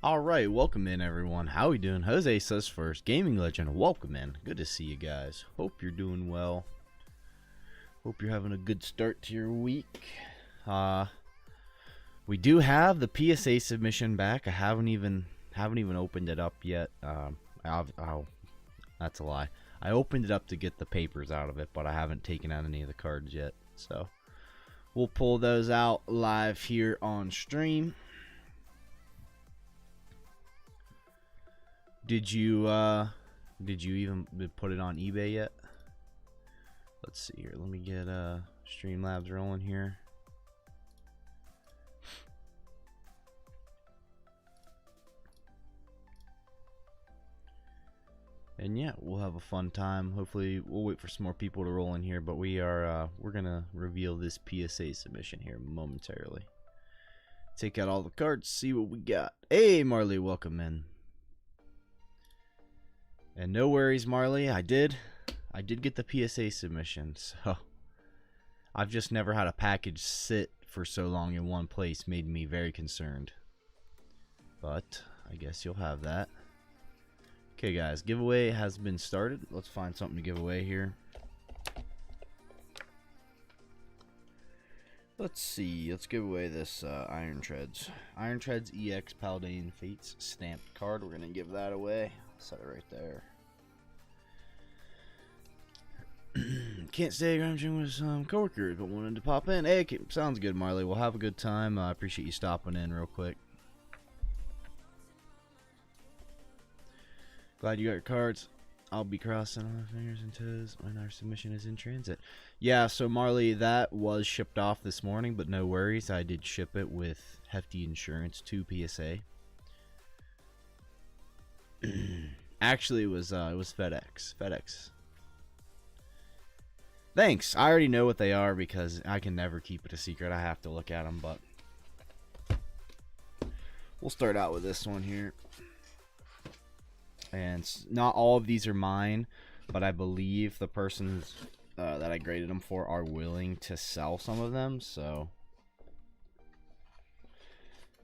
Alright, welcome in everyone. How we doing? Jose says first. Gaming Legend, welcome in. Good to see you guys. Hope you're doing well. Hope you're having a good start to your week. We do have the PSA submission back. I haven't even opened it up yet. That's a lie. I opened it up to get the papers out of it, but I haven't taken out any of the cards yet. So we'll pull those out live here on stream. Did you even put it on eBay yet? Let's see here. Let me get Streamlabs rolling here. And yeah, we'll have a fun time. Hopefully, we'll wait for some more people to roll in here, but we're gonna reveal this PSA submission here momentarily. Take out all the cards, see what we got. Hey, Marley, welcome in. And no worries, Marley. I did get the PSA submission, so I've just never had a package sit for so long in one place. Made me very concerned. But I guess you'll have that. Okay, guys, giveaway has been started. Let's find something to give away here. Let's see. Let's give away this Iron Treads. Iron Treads EX Paldean Fates stamped card. We're gonna give that away. Set it right there. Can't stay gym with some coworkers, but wanted to pop in. Hey, sounds good, Marley. We'll have a good time. I appreciate you stopping in real quick. Glad you got your cards. I'll be crossing our fingers and toes when our submission is in transit. Yeah, so Marley, that was shipped off this morning, but no worries. I did ship it with hefty insurance to PSA. Actually, it was FedEx. Thanks. I already know what they are because I can never keep it a secret. I have to look at them, but we'll start out with this one here. And not all of these are mine, but I believe the persons that I graded them for are willing to sell some of them. So,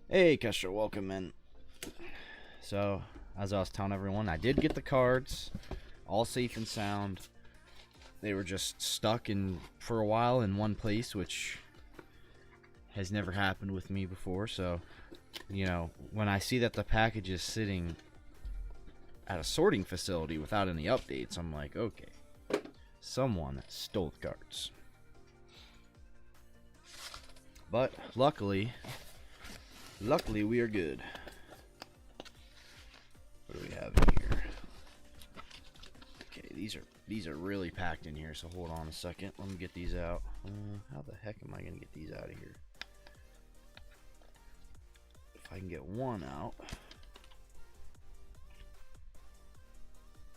hey, Kestra, welcome in. So, as I was telling everyone, I did get the cards, all safe and sound. They were just stuck for a while in one place, which has never happened with me before. So, you know, when I see that the package is sitting at a sorting facility without any updates, I'm like, okay, someone stole the cards. But luckily we are good. What do we have here? Okay, these are really packed in here, so hold on a second. Let me get these out. How the heck am I gonna get these out of here? If I can get one out.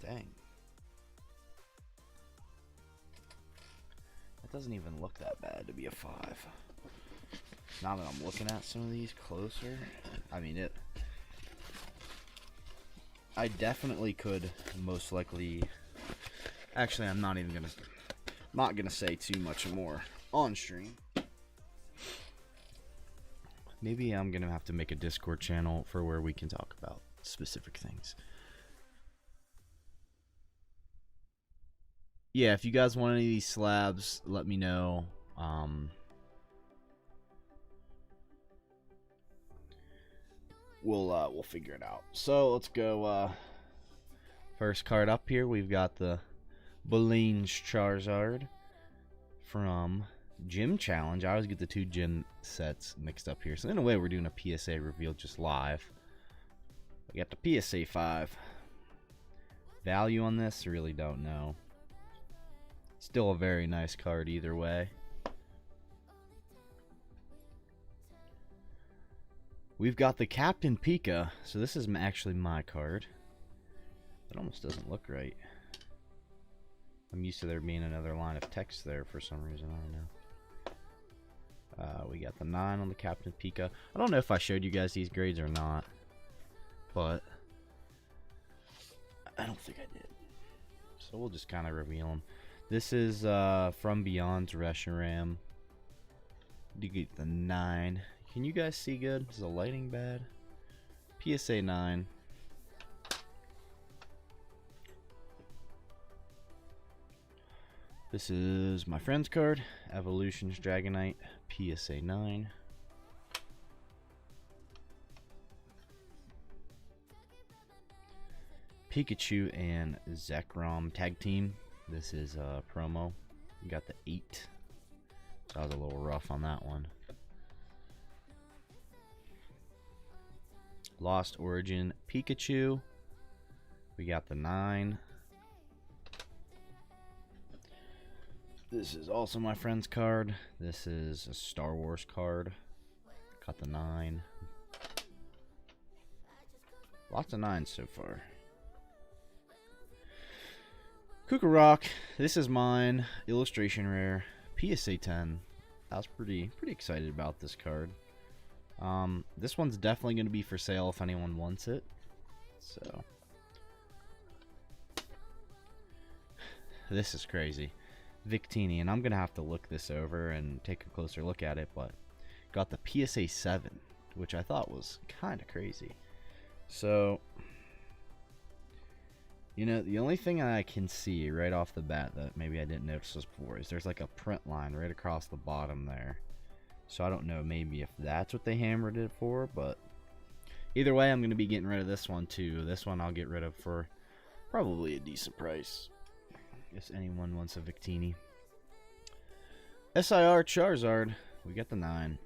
Dang. That doesn't even look that bad to be a 5. Now that I'm looking at some of these closer, I mean I definitely could most likely. Actually, I'm not gonna say too much more on stream. Maybe I'm gonna have to make a Discord channel for where we can talk about specific things. Yeah, if you guys want any of these slabs, let me know. We'll figure it out. So let's go. First card up here, we've got the Paldean Charizard from Gym Challenge. I always get the two gym sets mixed up here. So in a way, we're doing a PSA reveal just live. We got the PSA 5. Value on this, really don't know. Still a very nice card either way. We've got the Captain Pika. So this is actually my card. It almost doesn't look right. I'm used to there being another line of text there for some reason. I don't know. We got the 9 on the Captain Pika. I don't know if I showed you guys these grades or not, but I don't think I did. So we'll just kind of reveal them. This is From Beyond's Reshiram. You get the 9. Can you guys see good? Is the lighting bad? PSA 9. This is my friend's card, Evolution's Dragonite, PSA 9. Pikachu and Zekrom Tag Team. This is a promo. You got the 8. So I was a little rough on that one. Lost Origin Pikachu. We got the 9. This is also my friend's card. This is a Star Wars card. Got the 9. Lots of 9s so far. Kukarok. This is mine. Illustration rare. PSA 10. I was pretty excited about this card. This one's definitely going to be for sale if anyone wants it. So this is crazy. Victini, and I'm gonna have to look this over and take a closer look at it, but got the PSA 7, which I thought was kind of crazy. So, you know, the only thing I can see right off the bat that maybe I didn't notice this before is there's like a print line right across the bottom there. So I don't know maybe if that's what they hammered it for, but either way, I'm gonna be getting rid of this one too. This one I'll get rid of for probably a decent price. Guess anyone wants a Victini. SIR Charizard. We got the 9.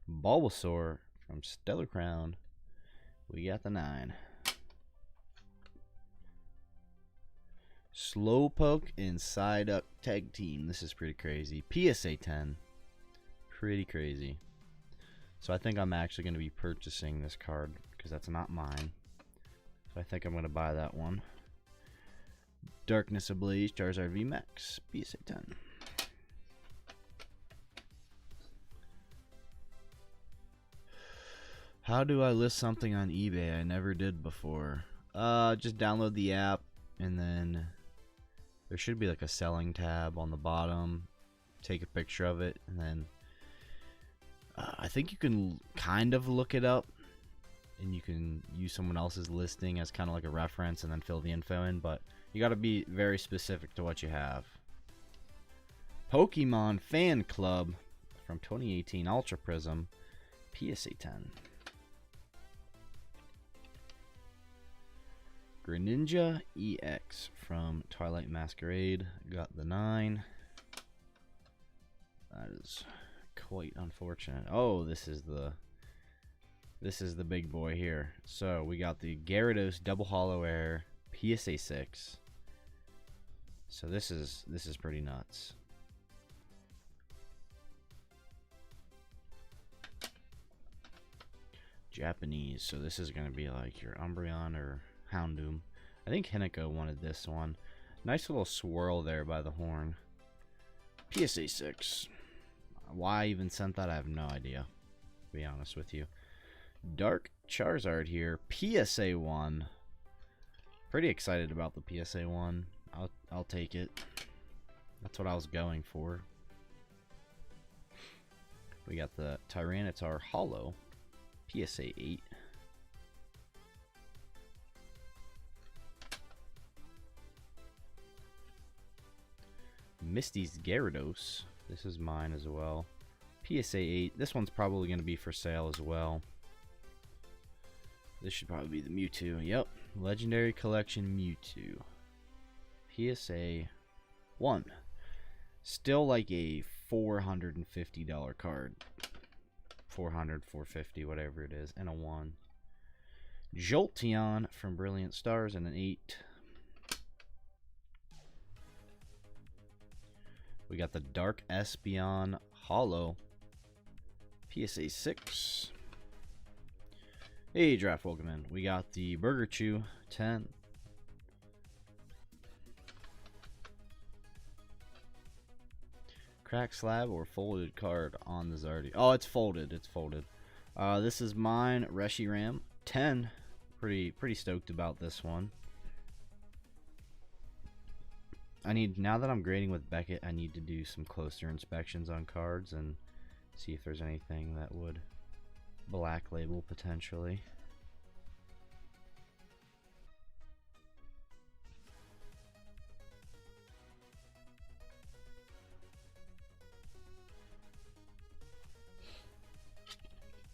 Bulbasaur from Stellar Crown. We got the 9. Slowpoke and Psyduck Tag Team. This is pretty crazy. PSA 10. Pretty crazy. So I think I'm actually going to be purchasing this card because that's not mine. So I think I'm going to buy that one. Darkness Ablaze, Charizard VMAX, PSA 10. How do I list something on eBay? I never did before. Just download the app, and then there should be like a selling tab on the bottom. Take a picture of it, and then I think you can kind of look it up. And you can use someone else's listing as kind of like a reference and then fill the info in, but you got to be very specific to what you have. Pokemon Fan Club from 2018 Ultra Prism, PSA 10. Greninja EX from Twilight Masquerade, got the 9. That is quite unfortunate. Oh, this is the big boy here. So we got the Gyarados Double Hollow Air PSA 6. So this is pretty nuts. Japanese. So this is gonna be like your Umbreon or Houndoom. I think Hinako wanted this one. Nice little swirl there by the horn. PSA 6. Why I even sent that, I have no idea, to be honest with you. Dark Charizard here, PSA 1. Pretty excited about the PSA 1. I'll take it. That's what I was going for. We got the Tyranitar Hollow, PSA 8. Misty's Gyarados. This is mine as well. PSA 8. This one's probably going to be for sale as well. This should probably be the Mewtwo. Yep. Legendary Collection Mewtwo. PSA 1. Still like a $450 card. 400, 450, whatever it is. And a 1. Jolteon from Brilliant Stars and an 8. We got the Dark Espeon Hollow. PSA 6. Hey, Draft, welcome in. We got the Burger Chew 10. Cracked slab or folded card on the Zardy. Oh, it's folded. It's folded. This is mine, Reshiram 10. Pretty stoked about this one. Now that I'm grading with Beckett, I need to do some closer inspections on cards and See if there's anything that would black label potentially.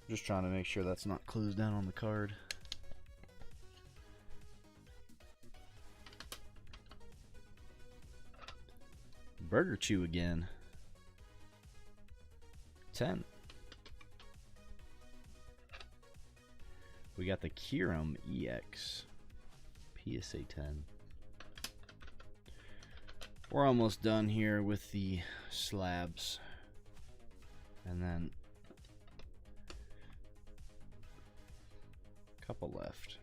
Just trying to make sure that's not closed down on the card. Burger Chew again. 10. We got the Kyurem EX. PSA 10. We're almost done here with the slabs. And then a couple left.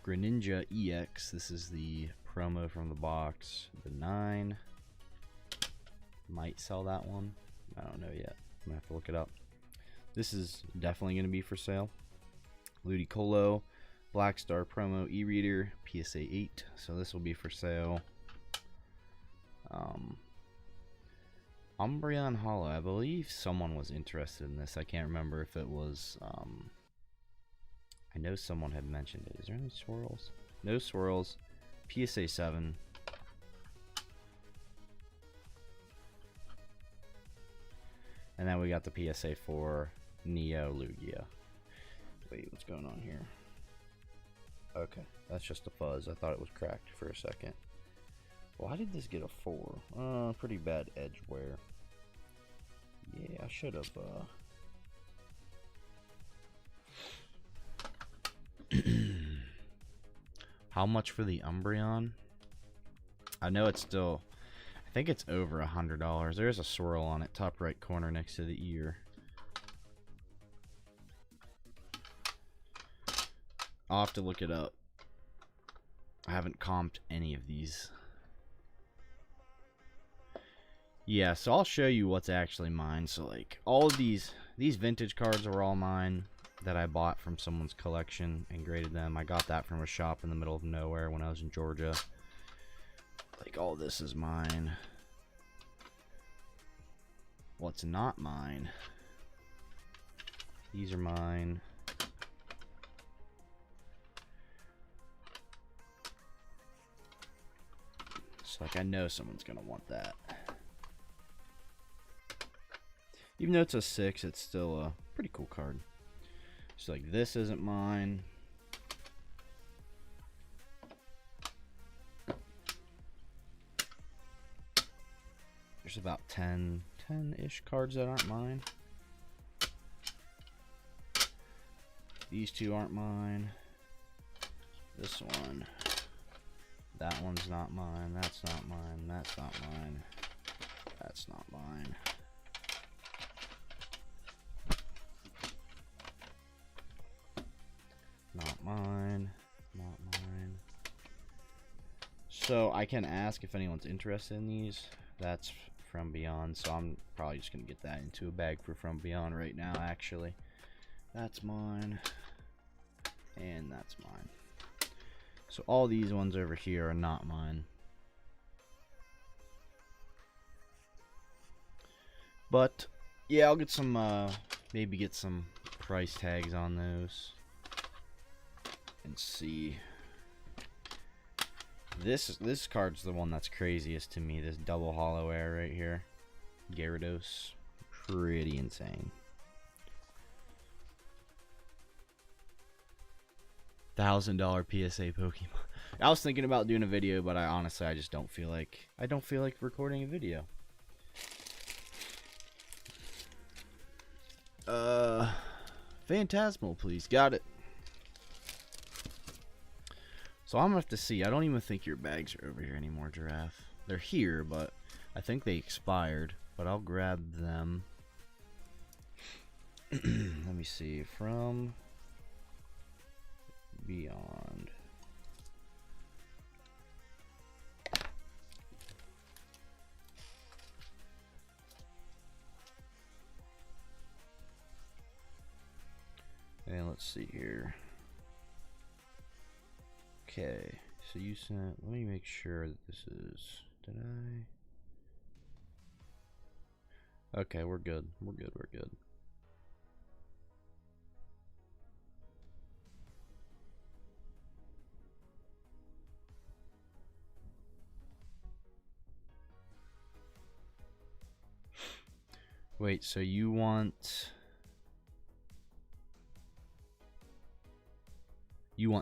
Greninja EX. This is the promo from the box. The 9. Might sell that one. I don't know yet. I'm gonna have to look it up. This is definitely gonna be for sale. Ludicolo, Black Star promo e-reader, PSA 8. So this will be for sale. Umbreon Hollow. I believe someone was interested in this. I can't remember if it was. I know someone had mentioned it. Is there any swirls? No swirls. PSA 7. And then we got the PSA 4 Neo Lugia. Wait, what's going on here? Okay, that's just a fuzz. I thought it was cracked for a second. Why did this get a 4? Pretty bad edge wear. Yeah, I should have. How much for the Umbreon? I know it's still. I think it's over $100. There's a swirl on it, top right corner next to the ear. I'll have to look it up. I haven't comped any of these. Yeah, so I'll show you what's actually mine. So like all of these vintage cards are all mine that I bought from someone's collection and graded them. I got that from a shop in the middle of nowhere when I was in Georgia. Like all this is mine. What's not mine? These are mine. So like I know someone's gonna want that. Even though it's a 6, it's still a pretty cool card. So like this isn't mine. There's about 10-ish cards that aren't mine. These two aren't mine. This one. That one's not mine. That's not mine. That's not mine. That's not mine. Not mine. Not mine. So I can ask if anyone's interested in these. That's From Beyond. So I'm probably just going to get that into a bag for From Beyond right now, actually. That's mine. And that's mine. So all these ones over here are not mine. But yeah, I'll get some maybe get some price tags on those and see. This card's the one that's craziest to me. This double hollow air right here. Gyarados. Pretty insane. $1,000 PSA Pokemon. I was thinking about doing a video, but I just don't feel like recording a video. Phantasmal, please. Got it. So I'm gonna have to see. I don't even think your bags are over here anymore, Giraffe. They're here, but I think they expired. But I'll grab them. Let me see. From Beyond. And let's see here. Okay, so you sent. Let me make sure that this is. Did I? Okay, we're good. We're good. We're good. Wait, so you want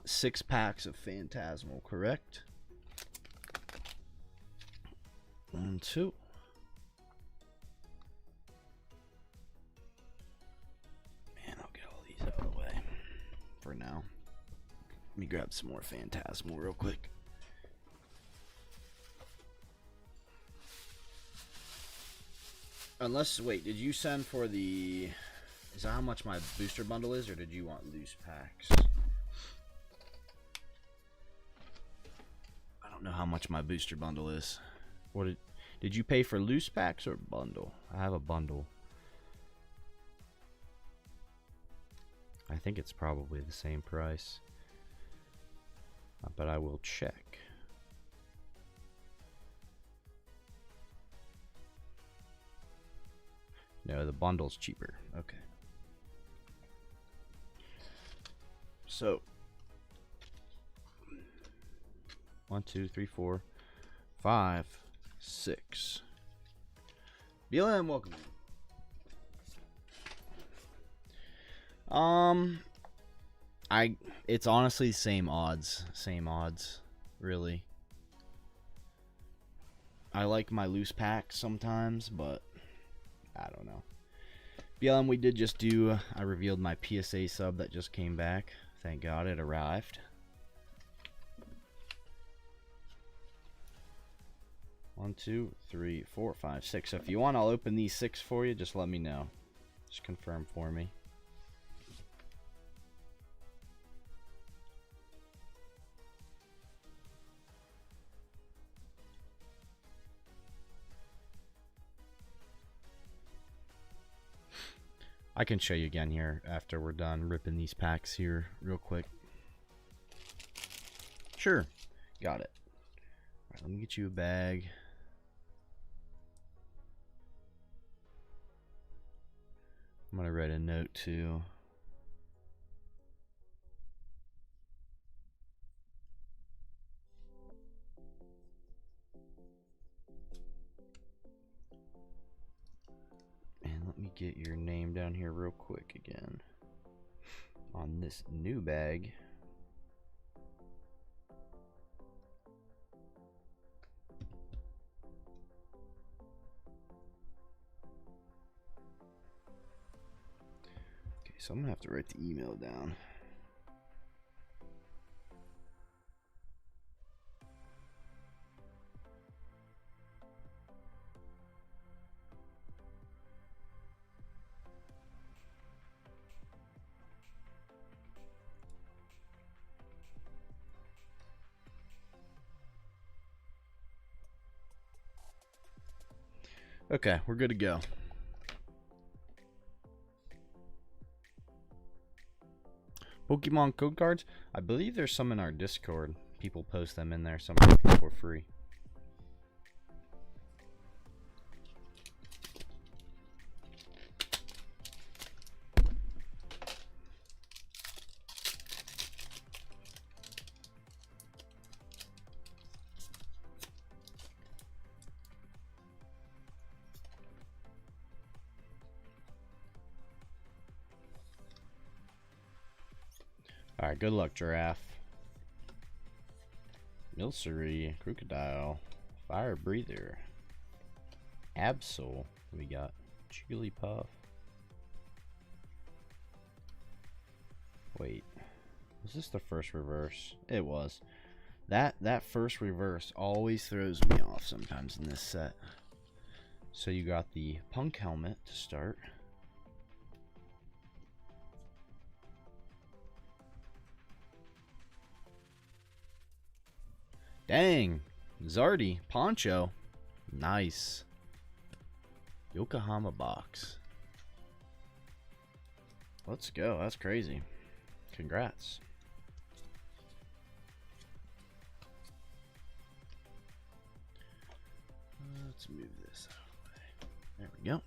6 packs of Phantasmal, correct? 1, 2. Man, I'll get all these out of the way for now. Let me grab some more Phantasmal real quick. Unless, wait, did you send for the... Is that how much my booster bundle is, or did you want loose packs? I don't know how much my booster bundle is. What did you pay for loose packs or bundle? I have a bundle. I think it's probably the same price. But I will check. No, the bundle's cheaper. Okay. So 1, 2, 3, 4, 5, 6. BLM, welcome. It's honestly same odds, really. I like my loose packs sometimes, but I don't know. BLM, we did just do, I revealed my PSA sub that just came back. Thank God it arrived. One, 2, 3, 4, 5, 6. So if you want, I'll open these 6 for you. Just let me know. Just confirm for me. I can show you again here after we're done ripping these packs here real quick. Sure. Got it. All right, let me get you a bag. I'm going to write a note too. And let me get your name down here real quick again. On this new bag. Okay, so I'm going to have to write the email down. Okay, we're good to go. Pokemon code cards? I believe there's some in our Discord. People post them in there, some for free. Alright, good luck, Giraffe. Milcery, Crocodile, Fire Breather, Absol, we got Jigglypuff. Wait, was this the first reverse? It was. That first reverse always throws me off sometimes in this set. So you got the Punk Helmet to start. Dang, Zardy, Poncho, nice. Yokohama box. Let's go, that's crazy. Congrats. Let's move this out of the way. There we go.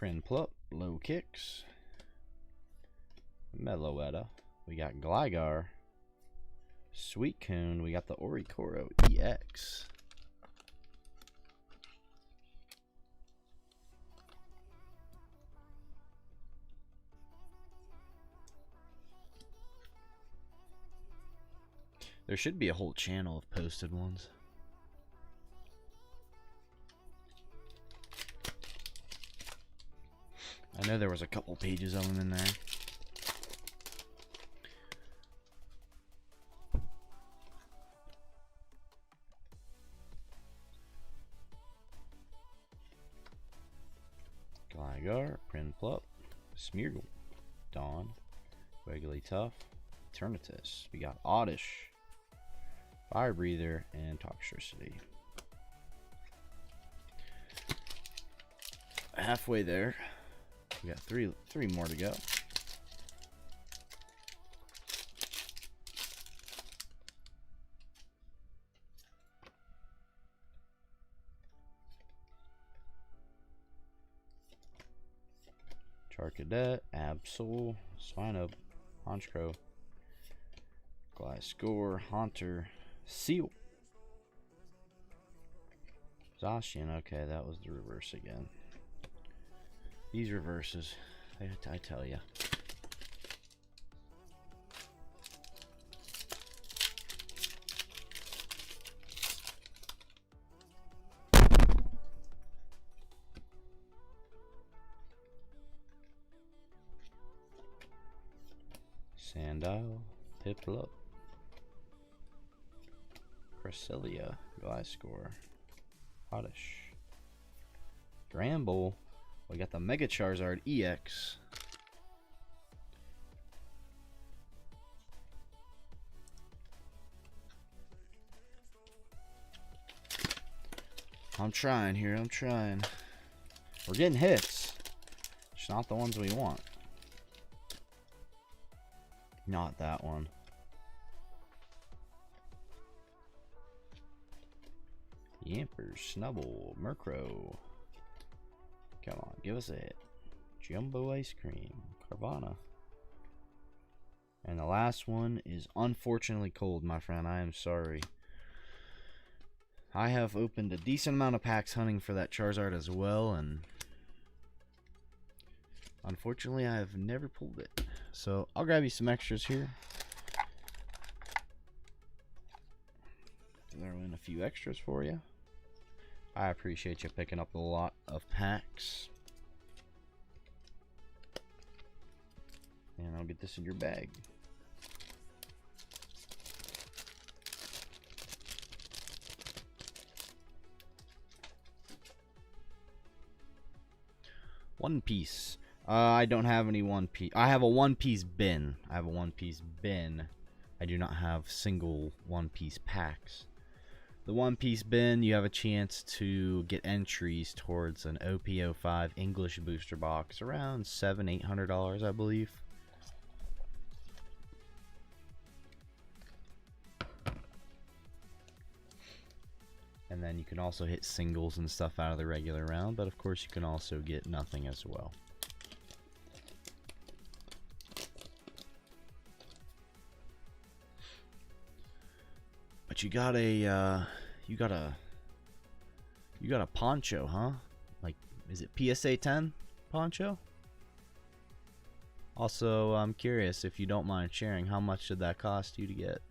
Prinplup, Low Kicks, Meloetta. We got Gligar, Suicune. We got the Oricoro EX. There should be a whole channel of posted ones. I know there was a couple pages of them in there. Gligar, Prinplup, Smeargle, Dawn, Wigglytuff, Eternatus. We got Oddish, Fire Breather, and Toxtricity. Halfway there. We got three more to go. Charcadet, Absol, Swinub, Honchkrow, Gliscor, Haunter, Seal, Zacian. Okay, that was the reverse again. These reverses, I tell ya. Sandile, Piplup, Cresselia, Gliscor, Oddish, Gramble. We got the Mega Charizard EX. I'm trying here, I'm trying. We're getting hits. It's not the ones we want. Not that one. Yamper, Snubble, Murkrow. Come on, give us a hit. Jumbo Ice Cream, Carvana. And the last one is unfortunately cold, my friend. I am sorry. I have opened a decent amount of packs hunting for that Charizard as well, and unfortunately I have never pulled it. So I'll grab you some extras here. Throw in a few extras for you. I appreciate you picking up a lot of packs. And I'll get this in your bag. One Piece. I don't have any One Piece. I have a One Piece bin. I have a One Piece bin. I do not have single One Piece packs. The One Piece bin, you have a chance to get entries towards an OP05 English booster box, around $700–800, I believe. And then you can also hit singles and stuff out of the regular round, but of course you can also get nothing as well. But you got a poncho, huh? Like, is it PSA 10 poncho? Also, I'm curious, if you don't mind sharing, how much did that cost you to get?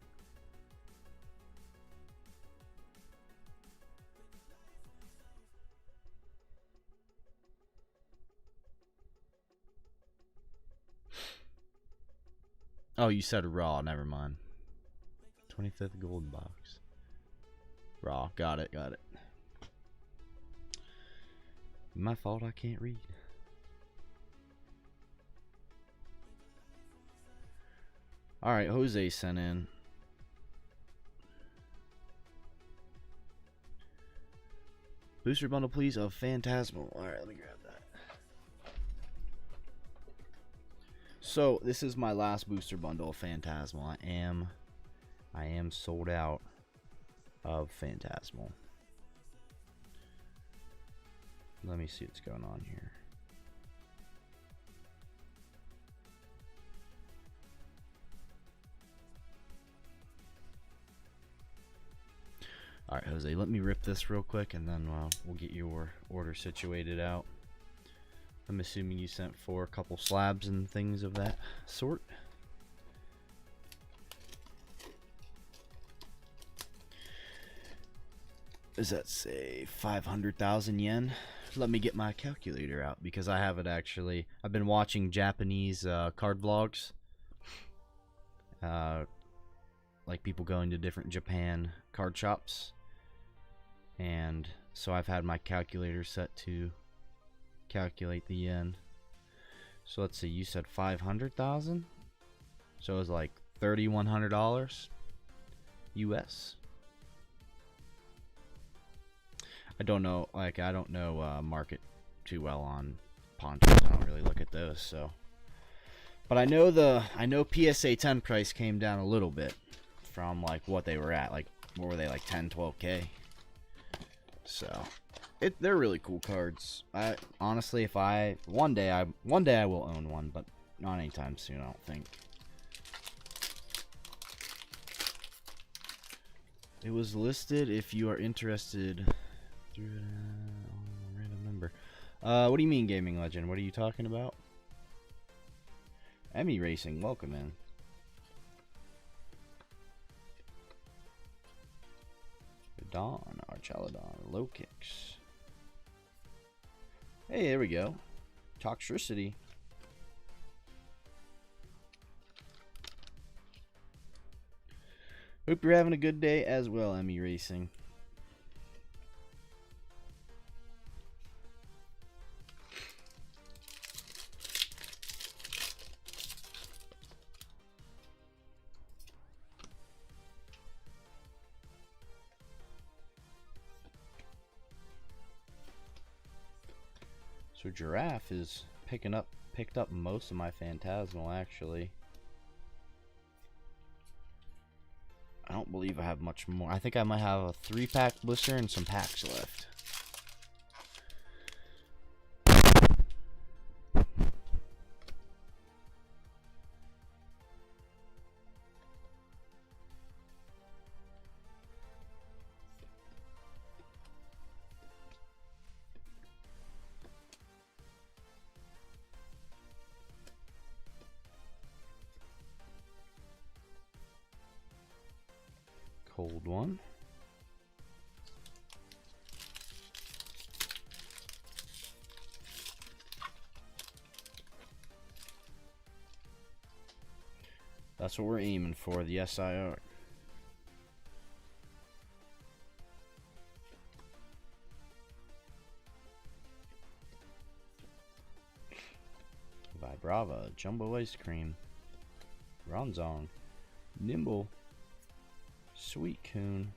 Oh, you said raw, never mind. 25th gold box. Raw, got it, got it. My fault, I can't read. Alright, Jose sent in. Booster bundle, please, of Phantasmal. Alright, let me grab that. So, this is my last booster bundle of Phantasmal. I am sold out of Phantasmal. Let me see what's going on here. Alright, Jose, let me rip this real quick and then we'll get your order situated out. I'm assuming you sent for a couple slabs and things of that sort. Does that say 500,000 yen? Let me get my calculator out because I have it actually. I've been watching Japanese card vlogs. Like people going to different Japan card shops. And so I've had my calculator set to calculate the yen. So let's see, you said 500,000? So it was like $3,100 US. I don't know, like I don't know market too well on ponchos. I don't really look at those, so. But I know PSA 10 price came down a little bit from like what they were at. Like what were they, like 10, 12K? So they're really cool cards. I honestly, if one day I will own one, but not anytime soon, I don't think. It was listed if you are interested. Random number. What do you mean, Gaming Legend? What are you talking about? Emmy Racing, welcome in. Dawn, Archaludon, low kicks. Hey, there we go. Toxicity. Hope you're having a good day as well, Emmy Racing. So Giraffe is picked up most of my Phantasmal actually. I don't believe I have much more. I think I might have a 3-pack blister and some packs left. Cold one. That's what we're aiming for, the SIR. Vibrava, Jumbo Ice Cream, Ronzong, Nimble, Sweet Coon,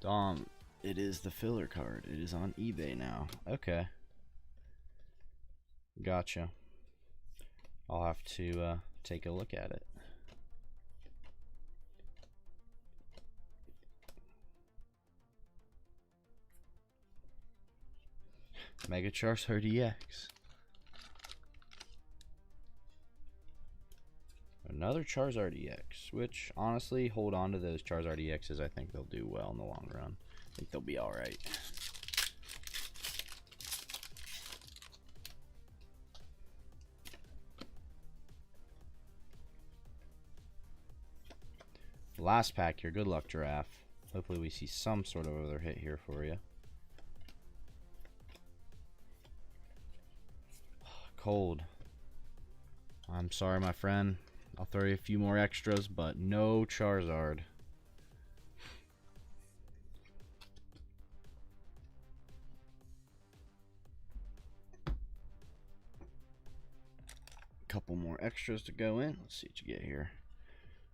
Dom, it is the filler card. It is on eBay now. Okay. Gotcha. I'll have to take a look at it. Mega Charizard EX. Another Charizard EX, which honestly, hold on to those Charizard EXs. I think they'll do well in the long run. I think they'll be alright. Last pack here. Good luck, Giraffe. Hopefully we see some sort of other hit here for you. Cold. I'm sorry, my friend. I'll throw you a few more extras, but no Charizard. Couple more extras to go in. Let's see what you get here.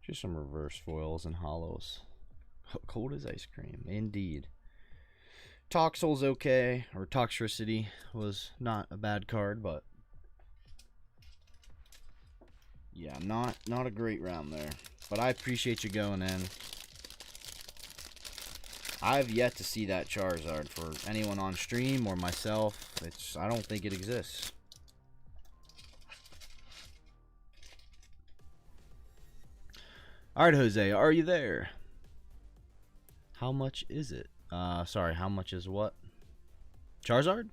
Just some reverse foils and hollows. Cold as ice cream, indeed. Toxel's okay, or Toxicity was not a bad card, but yeah, not a great round there. But I appreciate you going in. I've yet to see that Charizard for anyone on stream or myself. I don't think it exists. Alright, Jose, are you there? How much is it? Sorry, how much is what? Charizard?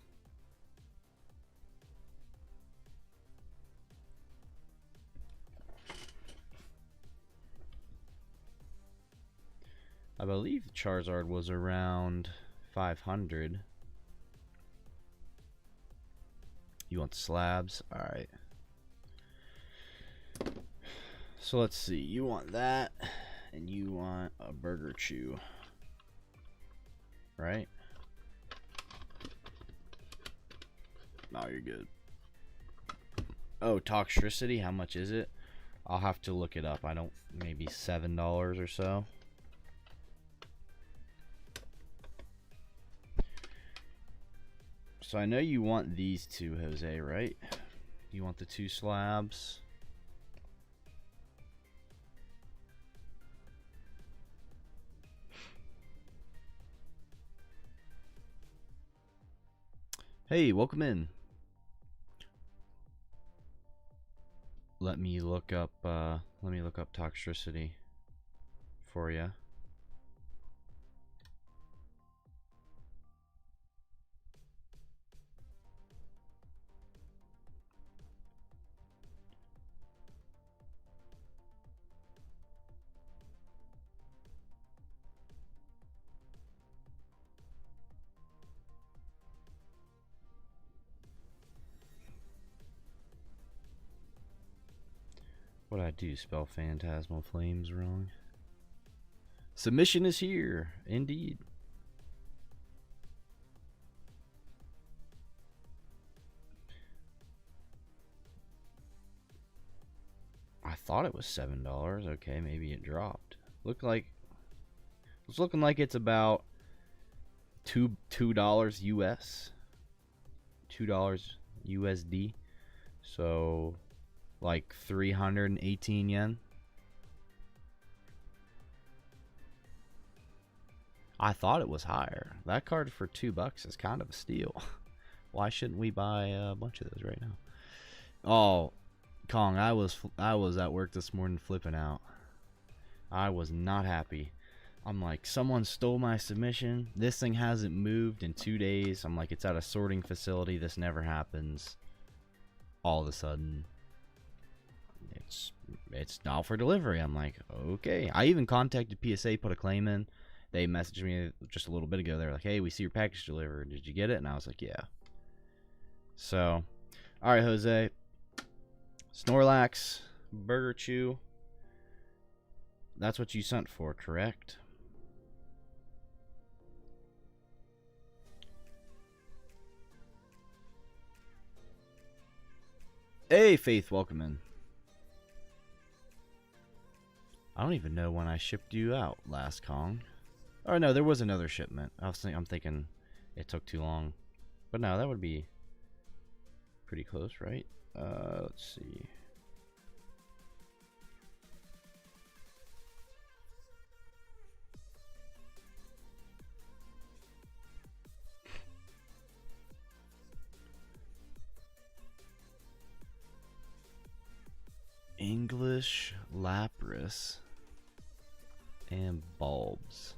I believe Charizard was around 500. You want the slabs? Alright. So let's see. You want that, and you want a burger chew. Right? No, you're good. Oh, Toxtricity, how much is it? I'll have to look it up. I don't, maybe $7 or so. So I know you want these two, Jose, right? You want the 2 slabs. Hey, welcome in. Let me look up Toxtricity for you. What'd I do? Spell Phantasmal Flames wrong? Submission is here, indeed. I thought it was $7. Okay, maybe it dropped. It's looking like it's about $2 US. $2 USD. So like 318 yen. I thought it was higher. That card for $2 is kind of a steal. Why shouldn't we buy a bunch of those right now? Oh, Kong, I was at work this morning flipping out. I was not happy. I'm like, someone stole my submission. This thing hasn't moved in 2 days. I'm like, it's at a sorting facility. This never happens. All of a sudden, it's not for delivery. I'm like, okay. I even contacted PSA, put a claim in. They messaged me just a little bit ago. They're like, hey, we see your package delivered. Did you get it? And I was like, yeah. So, all right, Jose. Snorlax, Burger Chew. That's what you sent for, correct? Hey, Faith, welcome in. I don't even know when I shipped you out last, Kong. Oh no, there was another shipment. I'm thinking it took too long, but no, that would be pretty close, right? Let's see. English Lapras and bulbs.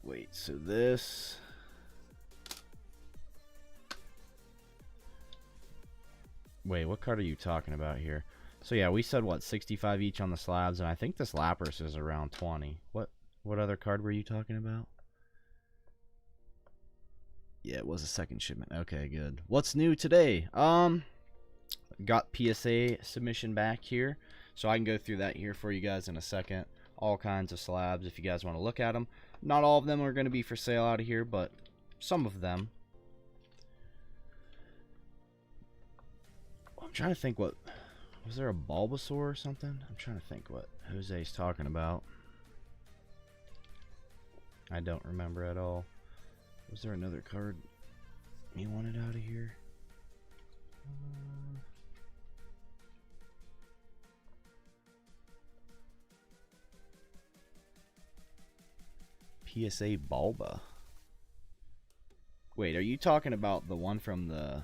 Wait, so this. Wait, what card are you talking about here? So yeah, we said what, 65 each on the slabs, and I think this Lapras is around 20. What other card were you talking about? Yeah, it was a second shipment. Okay, good. What's new today? Got PSA submission back here, so I can go through that here for you guys in a second. All kinds of slabs if you guys want to look at them. Not all of them are going to be for sale out of here, but some of them. I'm trying to think, what was there, a Bulbasaur or something? I'm trying to think what Jose's talking about. I don't remember at all. Was there another card he wanted out of here? PSA Bulba. Wait, are you talking about the one from the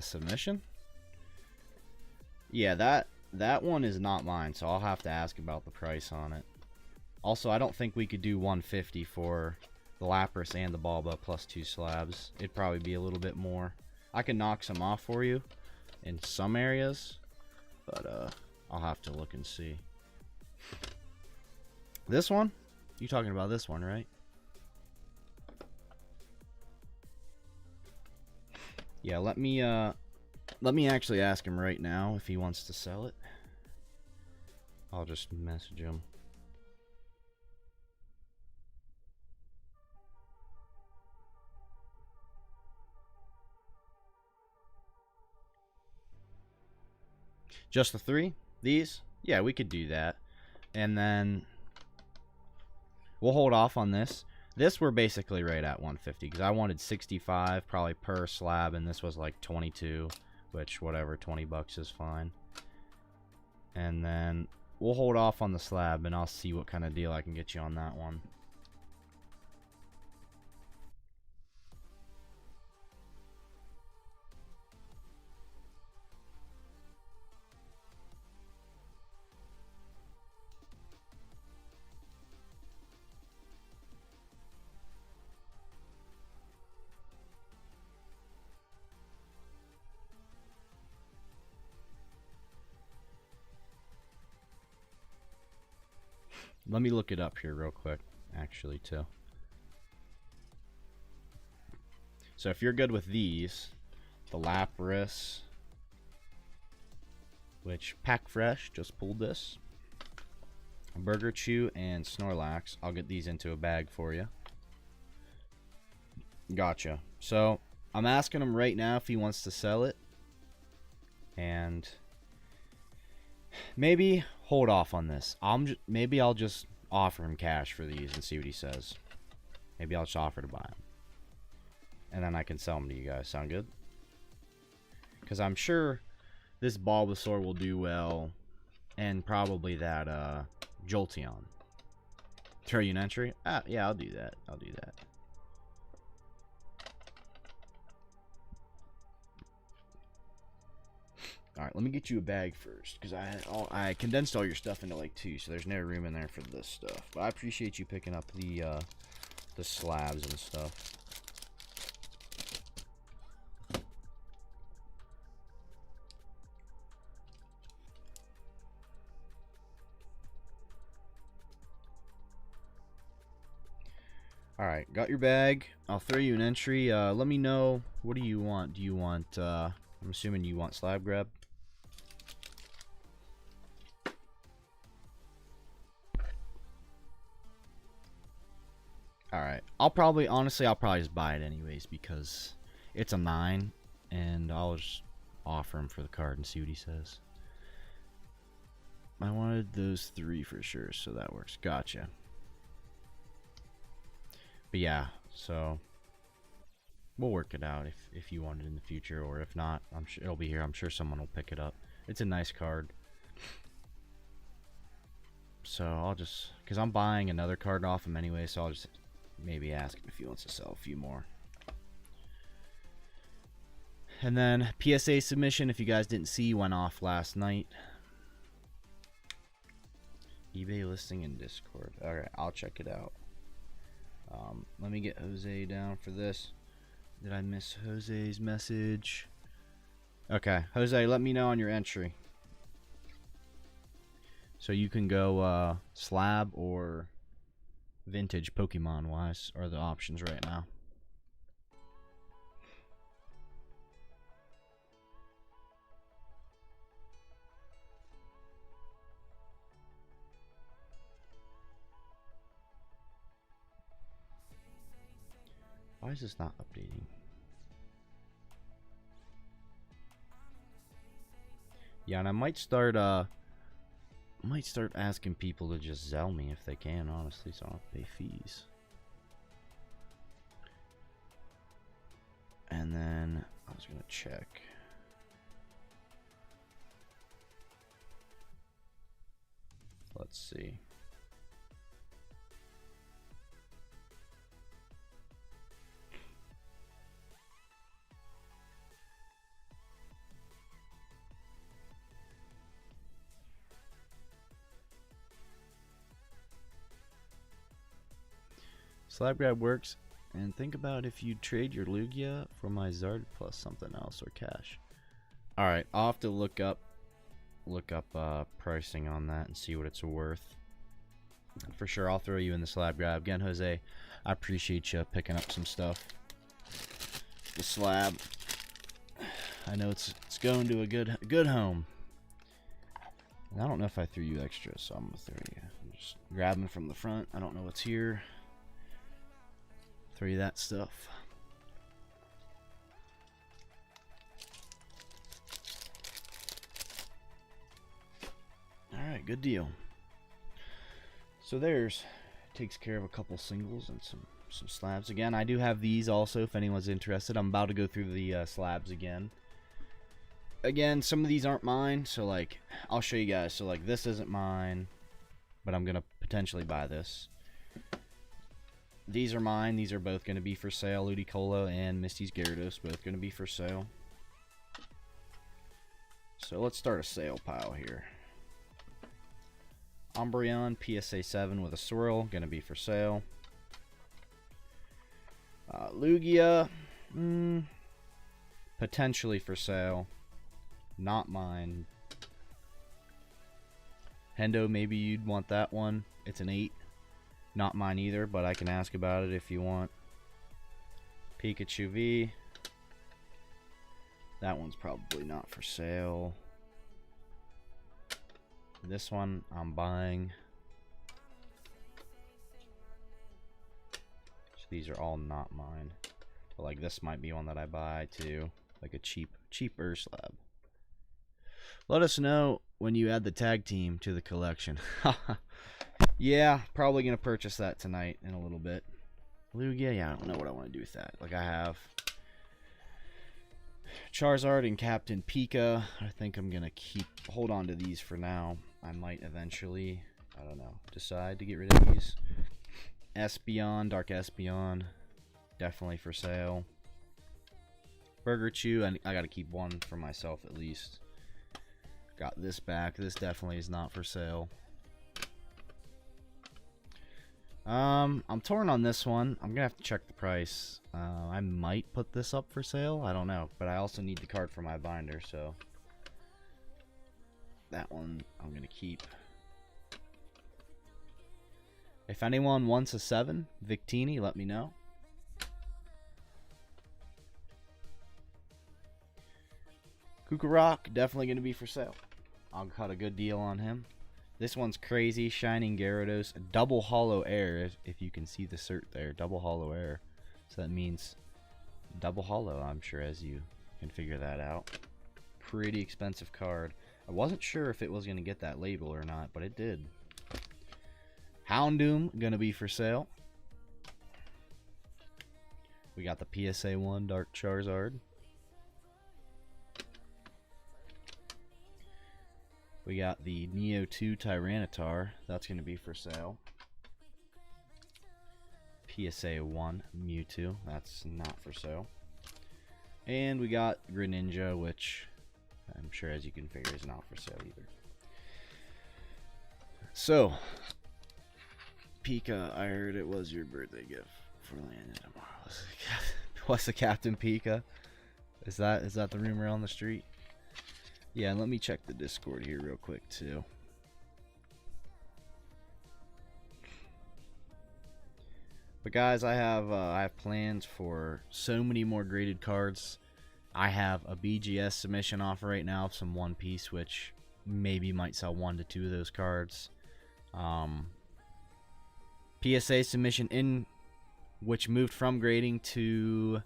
submission? Yeah, That one is not mine, so I'll have to ask about the price on it. Also, I don't think we could do 150 for the Lapras and the Bulba plus 2 slabs. It'd probably be a little bit more. I can knock some off for you in some areas, but I'll have to look and see. This one? You talking about this one, right? Yeah, let me actually ask him right now if he wants to sell it. I'll just message him. Just the 3? These? Yeah, we could do that. And then we'll hold off on this. This we're basically right at 150 because I wanted 65 probably per slab, and this was like 22, which whatever, 20 bucks is fine. And then we'll hold off on the slab, and I'll see what kind of deal I can get you on that one. Let me look it up here real quick, actually, too. So if you're good with these, the Lapras, which Pack Fresh just pulled this, Burger Chew, and Snorlax, I'll get these into a bag for you. Gotcha. So I'm asking him right now if he wants to sell it, and maybe hold off on this. Maybe I'll just offer him cash for these and see what he says. Maybe I'll just offer to buy them, and then I can sell them to you guys. Sound good? Because I'm sure this Bulbasaur will do well, and probably that Jolteon. Throw you an entry? Yeah, I'll do that. I'll do that. Alright, let me get you a bag first, because I condensed all your stuff into like 2, so there's no room in there for this stuff. But I appreciate you picking up the slabs and stuff. Alright, got your bag. I'll throw you an entry. Let me know, what do you want? Do you want, I'm assuming you want Slab Grab? Alright, honestly, I'll probably just buy it anyways because it's a mine, and I'll just offer him for the card and see what he says. I wanted those 3 for sure, so that works. Gotcha. But yeah, so we'll work it out if you want it in the future, or if not, I'm sure it'll be here. I'm sure someone will pick it up. It's a nice card. So I'll just, because I'm buying another card off him anyway, so I'll just maybe ask him if he wants to sell a few more. And then PSA submission, if you guys didn't see, went off last night. eBay listing in Discord. Alright, I'll check it out. Let me get Jose down for this. Did I miss Jose's message? Okay, Jose, let me know on your entry. So you can go slab or vintage Pokemon wise are the options right now. Why is this not updating? Yeah, and I might start asking people to just sell me if they can, honestly, so I don't have to pay fees. And then I was gonna check. Let's see. Slab Grab works. And think about if you trade your Lugia for my Zard plus something else or cash. Alright, I'll have to look up pricing on that and see what it's worth. For sure, I'll throw you in the Slab Grab. Again, Jose, I appreciate you picking up some stuff. The slab, I know it's going to a good home. And I don't know if I threw you extra, so I'm gonna throw you. I'm just grabbing from the front. I don't know what's here. Throw you that stuff. Alright, good deal. So takes care of a couple singles and some slabs. Again, I do have these also if anyone's interested. I'm about to go through the slabs again. Again, some of these aren't mine, so like I'll show you guys. So like this isn't mine, but I'm gonna potentially buy this. These are mine. These are both gonna be for sale. Ludicolo and Misty's Gyarados both gonna be for sale. So let's start a sale pile here. Umbreon PSA 7 with a swirl, gonna be for sale. Lugia, potentially for sale. Not mine. Hendo, maybe you'd want that one. It's an 8. Not mine either, but I can ask about it if you want. Pikachu V. That one's probably not for sale. This one I'm buying. So these are all not mine. But like this might be one that I buy too. Like a cheaper slab. Let us know when you add the tag team to the collection. Yeah, probably gonna purchase that tonight in a little bit. Lugia, yeah, I don't know what I want to do with that. Like I have Charizard and Captain Pika. I think I'm gonna hold on to these for now. I might eventually, I don't know, decide to get rid of these. Espeon, Dark Espeon, definitely for sale. Burger Chew, and I gotta keep one for myself at least. Got this back. This definitely is not for sale. I'm torn on this one. I'm gonna have to check the price. I might put this up for sale. I don't know, but I also need the card for my binder, so that one I'm gonna keep. If anyone wants a 7 Victini, let me know. Kukarok, definitely gonna be for sale. I'll cut a good deal on him. This one's crazy. Shining Gyarados. Double Hollow Air, if you can see the cert there. Double Hollow Air. So that means double hollow, I'm sure, as you can figure that out. Pretty expensive card. I wasn't sure if it was going to get that label or not, but it did. Houndoom, going to be for sale. We got the PSA 1 Dark Charizard. We got the Neo 2 Tyranitar. That's going to be for sale. PSA 1 Mewtwo. That's not for sale. And we got Greninja, which I'm sure, as you can figure, is not for sale either. So, Pika, I heard it was your birthday gift for Landon tomorrow. What's the Captain Pika? Is that the rumor on the street? Yeah, and let me check the Discord here real quick too. But guys, I have plans for so many more graded cards. I have a BGS submission offer right now of some One Piece, which maybe might sell 1 to 2 of those cards. PSA submission in which moved from grading to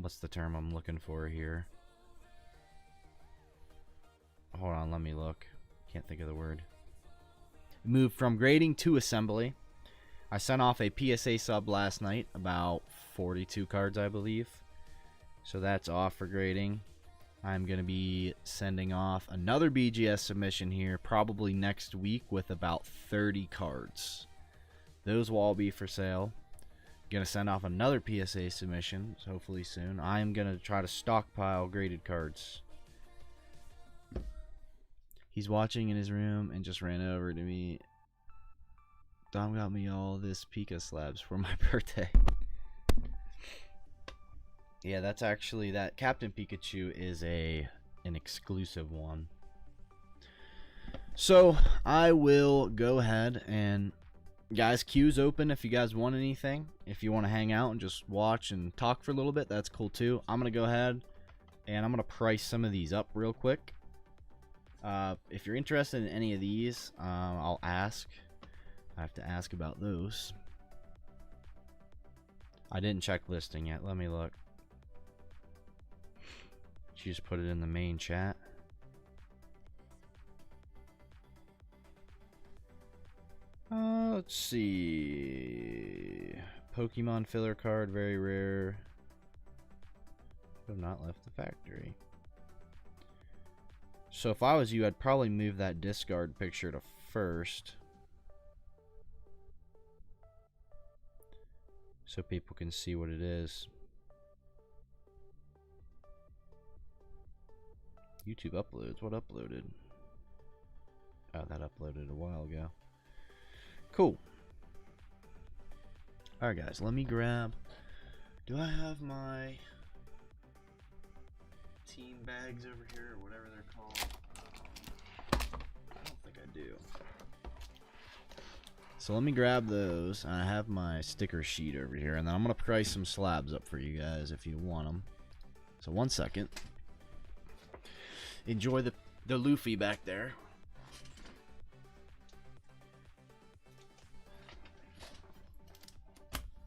what's the term I'm looking for here? Hold on, let me look. Can't think of the word. Moved from grading to assembly. I sent off a PSA sub last night, about 42 cards, I believe. So that's off for grading. I'm going to be sending off another BGS submission here, probably next week, with about 30 cards. Those will all be for sale. Gonna send off another PSA submission, hopefully soon. I'm gonna try to stockpile graded cards. He's watching in his room and just ran over to me Dom got me all this Pika slabs for my birthday. Yeah, that's actually, that Captain Pikachu is an exclusive one. So I will go ahead and, guys, queue's open if you guys want anything. If you want to hang out and just watch and talk for a little bit, that's cool too. I'm gonna go ahead and I'm gonna price some of these up real quick. If you're interested in any of these, I'll ask. I have to ask about those. I didn't check listing yet. Let me look. She just put it in the main chat. Let's see. Pokemon filler card, very rare. Have not left the factory. So if I was you, I'd probably move that discard picture to first, so people can see what it is. YouTube uploads. What uploaded? Oh, that uploaded a while ago. Cool. Alright guys, let me grab, do I have my team bags over here, or whatever they're called? I don't think I do. So let me grab those. I have my sticker sheet over here, and then I'm going to price some slabs up for you guys if you want them. So 1 second. Enjoy the Luffy back there.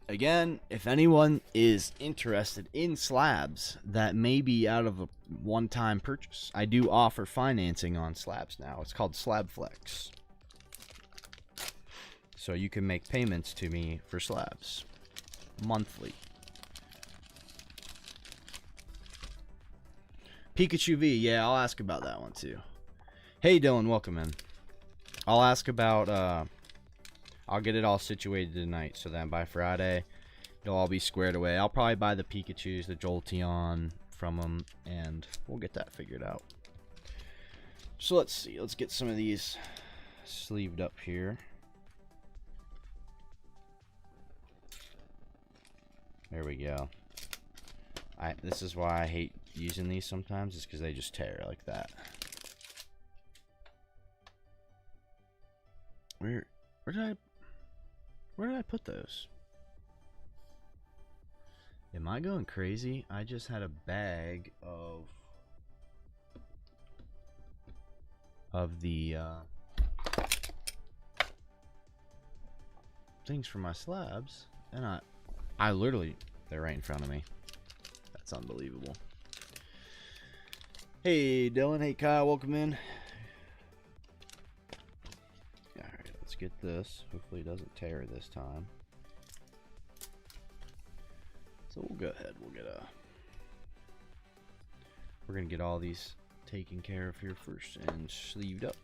Again, if anyone is interested in slabs that may be out of a one-time purchase, I do offer financing on slabs now. It's called SLABFLEX. So you can make payments to me for slabs monthly. Pikachu V, yeah, I'll ask about that one too. Hey Dylan, welcome in. I'll ask about, I'll get it all situated tonight, so then by Friday, it'll all be squared away. I'll probably buy the Pikachus, the Jolteon from them, and we'll get that figured out. So let's see, let's get some of these sleeved up here. There we go. This is why I hate using these sometimes, is because they just tear like that. Where did I put those? Am I going crazy? I just had a bag of the things for my slabs, and I literally, they're right in front of me. That's unbelievable. Hey Dylan, hey Kyle, welcome in. Alright, let's get this. Hopefully it doesn't tear this time. So we'll go ahead, we're gonna get all these taken care of here first and sleeved up.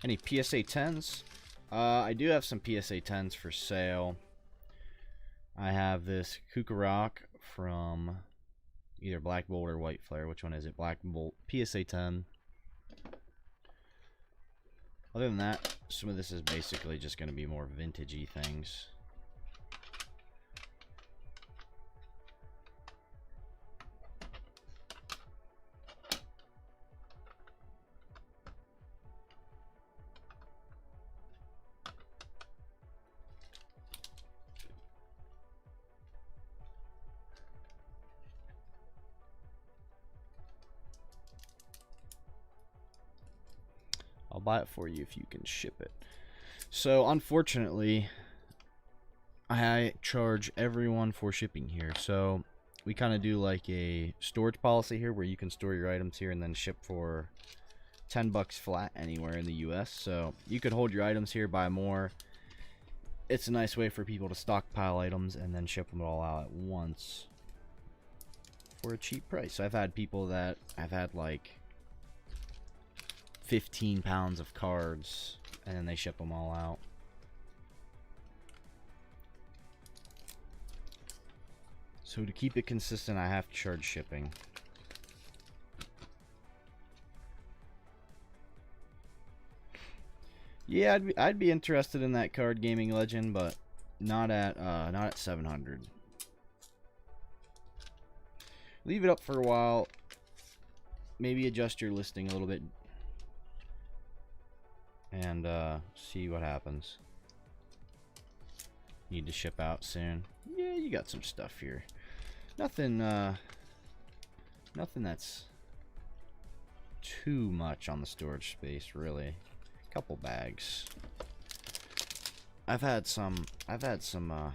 Any PSA 10s? I do have some PSA 10s for sale. I have this Kukarok from either Black Bolt or White Flare. Which one is it? Black Bolt PSA 10. Other than that, some of this is basically just going to be more vintagey things. I'll buy it for you if you can ship it. So unfortunately, I charge everyone for shipping here. So we kind of do like a storage policy here where you can store your items here and then ship for $10 flat anywhere in the US. So you could hold your items here, buy more. It's a nice way for people to stockpile items and then ship them all out at once for a cheap price. So I've had people that have had like 15 pounds of cards and then they ship them all out. So to keep it consistent, I have to charge shipping. Yeah, I'd be interested in that card, Gaming Legend, but not at 700. Leave it up for a while. Maybe adjust your listing a little bit and see what happens. Need to ship out soon. Yeah, you got some stuff here. Nothing that's too much on the storage space, really. Couple bags. I've had some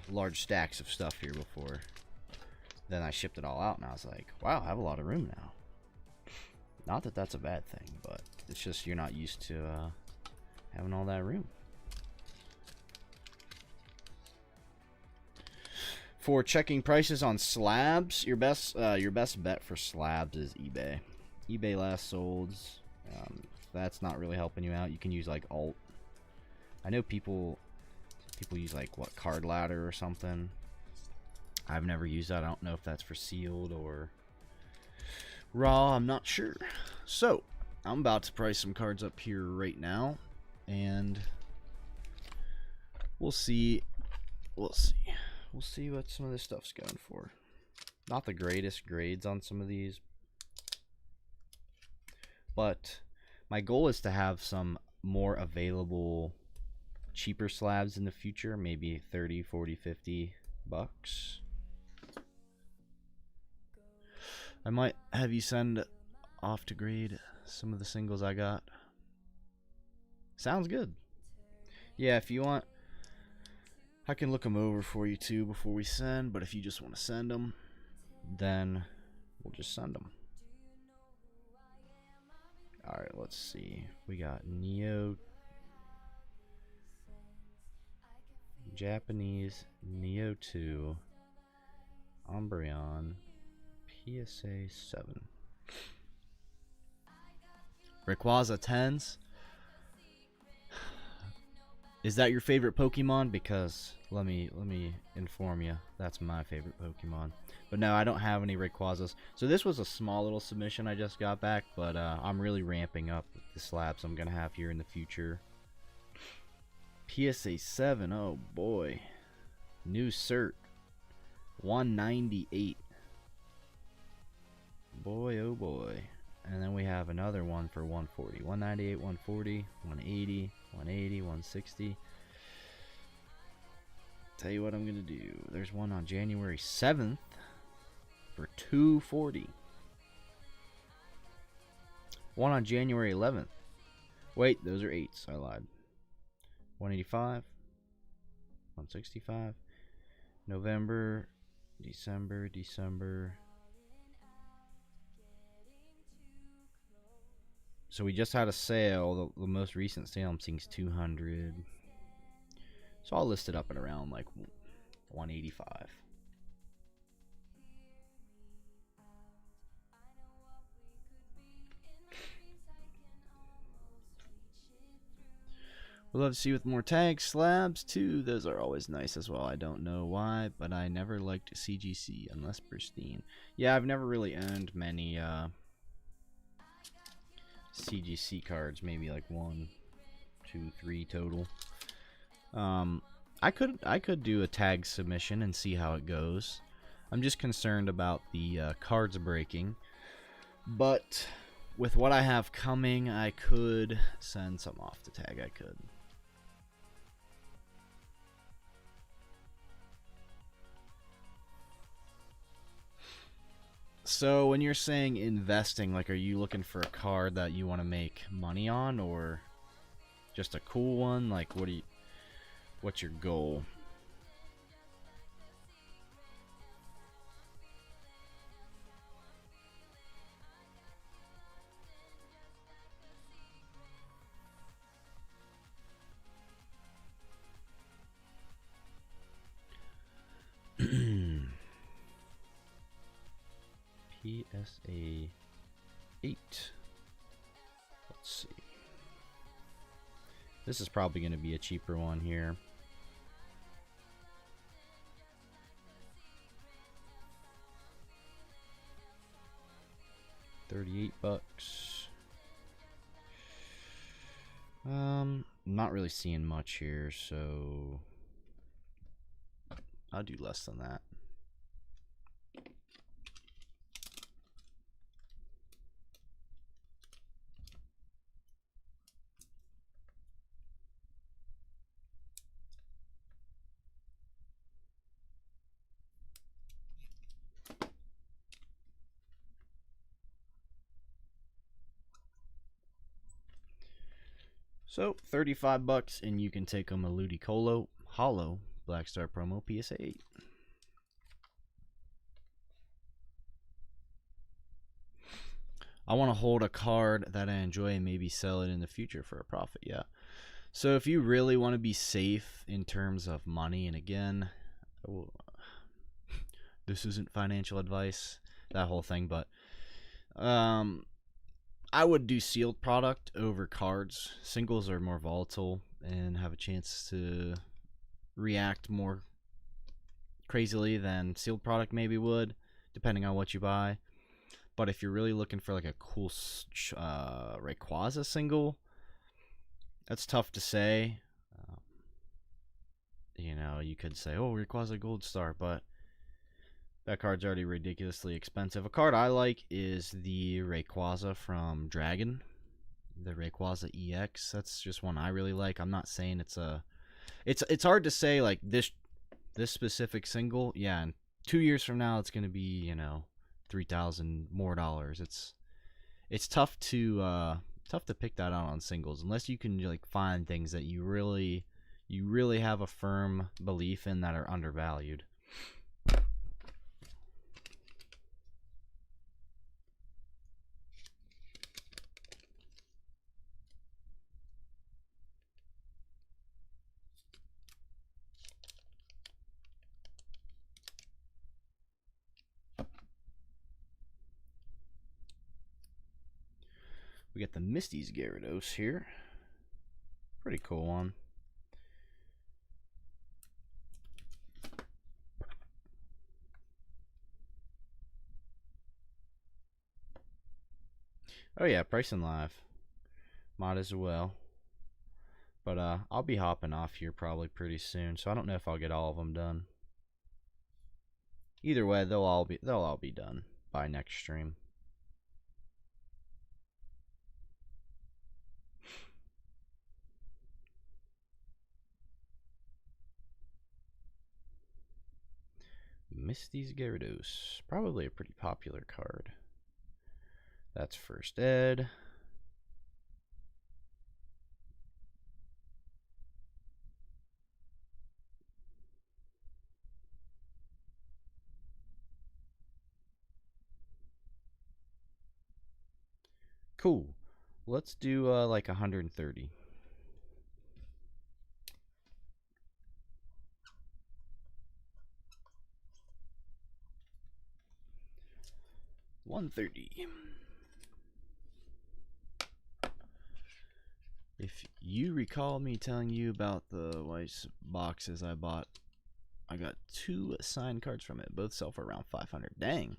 large stacks of stuff here before. Then I shipped it all out and I was like, wow, I have a lot of room now. Not that that's a bad thing, but it's just you're not used to having all that room. For checking prices on slabs, your best bet for slabs is eBay. eBay last solds. That's not really helping you out. You can use like alt. I know people use like what, Card Ladder or something. I've never used that. I don't know if that's for sealed or raw. I'm not sure. So I'm about to price some cards up here right now, and we'll see. We'll see what some of this stuff's going for. Not the greatest grades on some of these, but my goal is to have some more available cheaper slabs in the future, maybe 30, 40, 50 bucks. I might have you send off to grade some of the singles I got. Sounds good. Yeah, if you want, I can look them over for you too before we send, but if you just want to send them, then we'll just send them. Alright, let's see. We got Neo, Japanese, Neo 2, Umbreon, PSA 7. Rayquaza 10s. Is that your favorite Pokemon? Because let me inform you, that's my favorite Pokemon. But no, I don't have any Rayquazas. So this was a small little submission I just got back, but I'm really ramping up the slabs I'm gonna have here in the future. PSA 7, oh boy. New cert. 198. Boy, oh boy. And then we have another one for 140. 198, 140, 180, 180, 160. Tell you what I'm going to do. There's one on January 7th for 240. One on January 11th. Wait, those are 8s. I lied. 185. 165. November. December. So we just had a sale. The most recent sale I'm seeing is 200. So I'll list it up at around like 185. We'd love to see you with more tags, slabs too. Those are always nice as well. I don't know why, but I never liked CGC unless pristine. Yeah, I've never really owned many CGC cards, maybe like 1, 2, 3 total. I could do a tag submission and see how it goes. I'm just concerned about the cards breaking, but with what I have coming, I could send some off the tag. I could. So when you're saying investing, like, are you looking for a card that you want to make money on, or just a cool one? Like, what's your goal? PSA 8. Let's see. This is probably going to be a cheaper one here. $38. I'm not really seeing much here, so I'll do less than that. So 35 bucks and you can take them a Ludicolo Hollow Black Star promo PSA 8. I want to hold a card that I enjoy and maybe sell it in the future for a profit. Yeah. So if you really want to be safe in terms of money, and again, this isn't financial advice, that whole thing, but I would do sealed product over cards. Singles are more volatile and have a chance to react more crazily than sealed product maybe would, depending on what you buy. But if you're really looking for like a cool Rayquaza single, that's tough to say. You know, you could say, oh, Rayquaza Gold Star, but that card's already ridiculously expensive. A card I like is the Rayquaza from Dragon, the Rayquaza EX. That's just one I really like. I'm not saying it's hard to say like this specific single. Yeah, and 2 years from now it's gonna be, you know, $3,000 more. It's tough to pick that out on singles unless you can like find things that you really have a firm belief in that are undervalued. We got the Misty's Gyarados here. Pretty cool one. Oh yeah, pricing live. Might as well. But I'll be hopping off here probably pretty soon, so I don't know if I'll get all of them done. Either way, they'll all be done by next stream. Misty's Gyarados, probably a pretty popular card. That's first ed. Cool. Let's do like 130. $130. If you recall me telling you about the white boxes I bought, I got 2 signed cards from it. Both sell for around 500. Dang.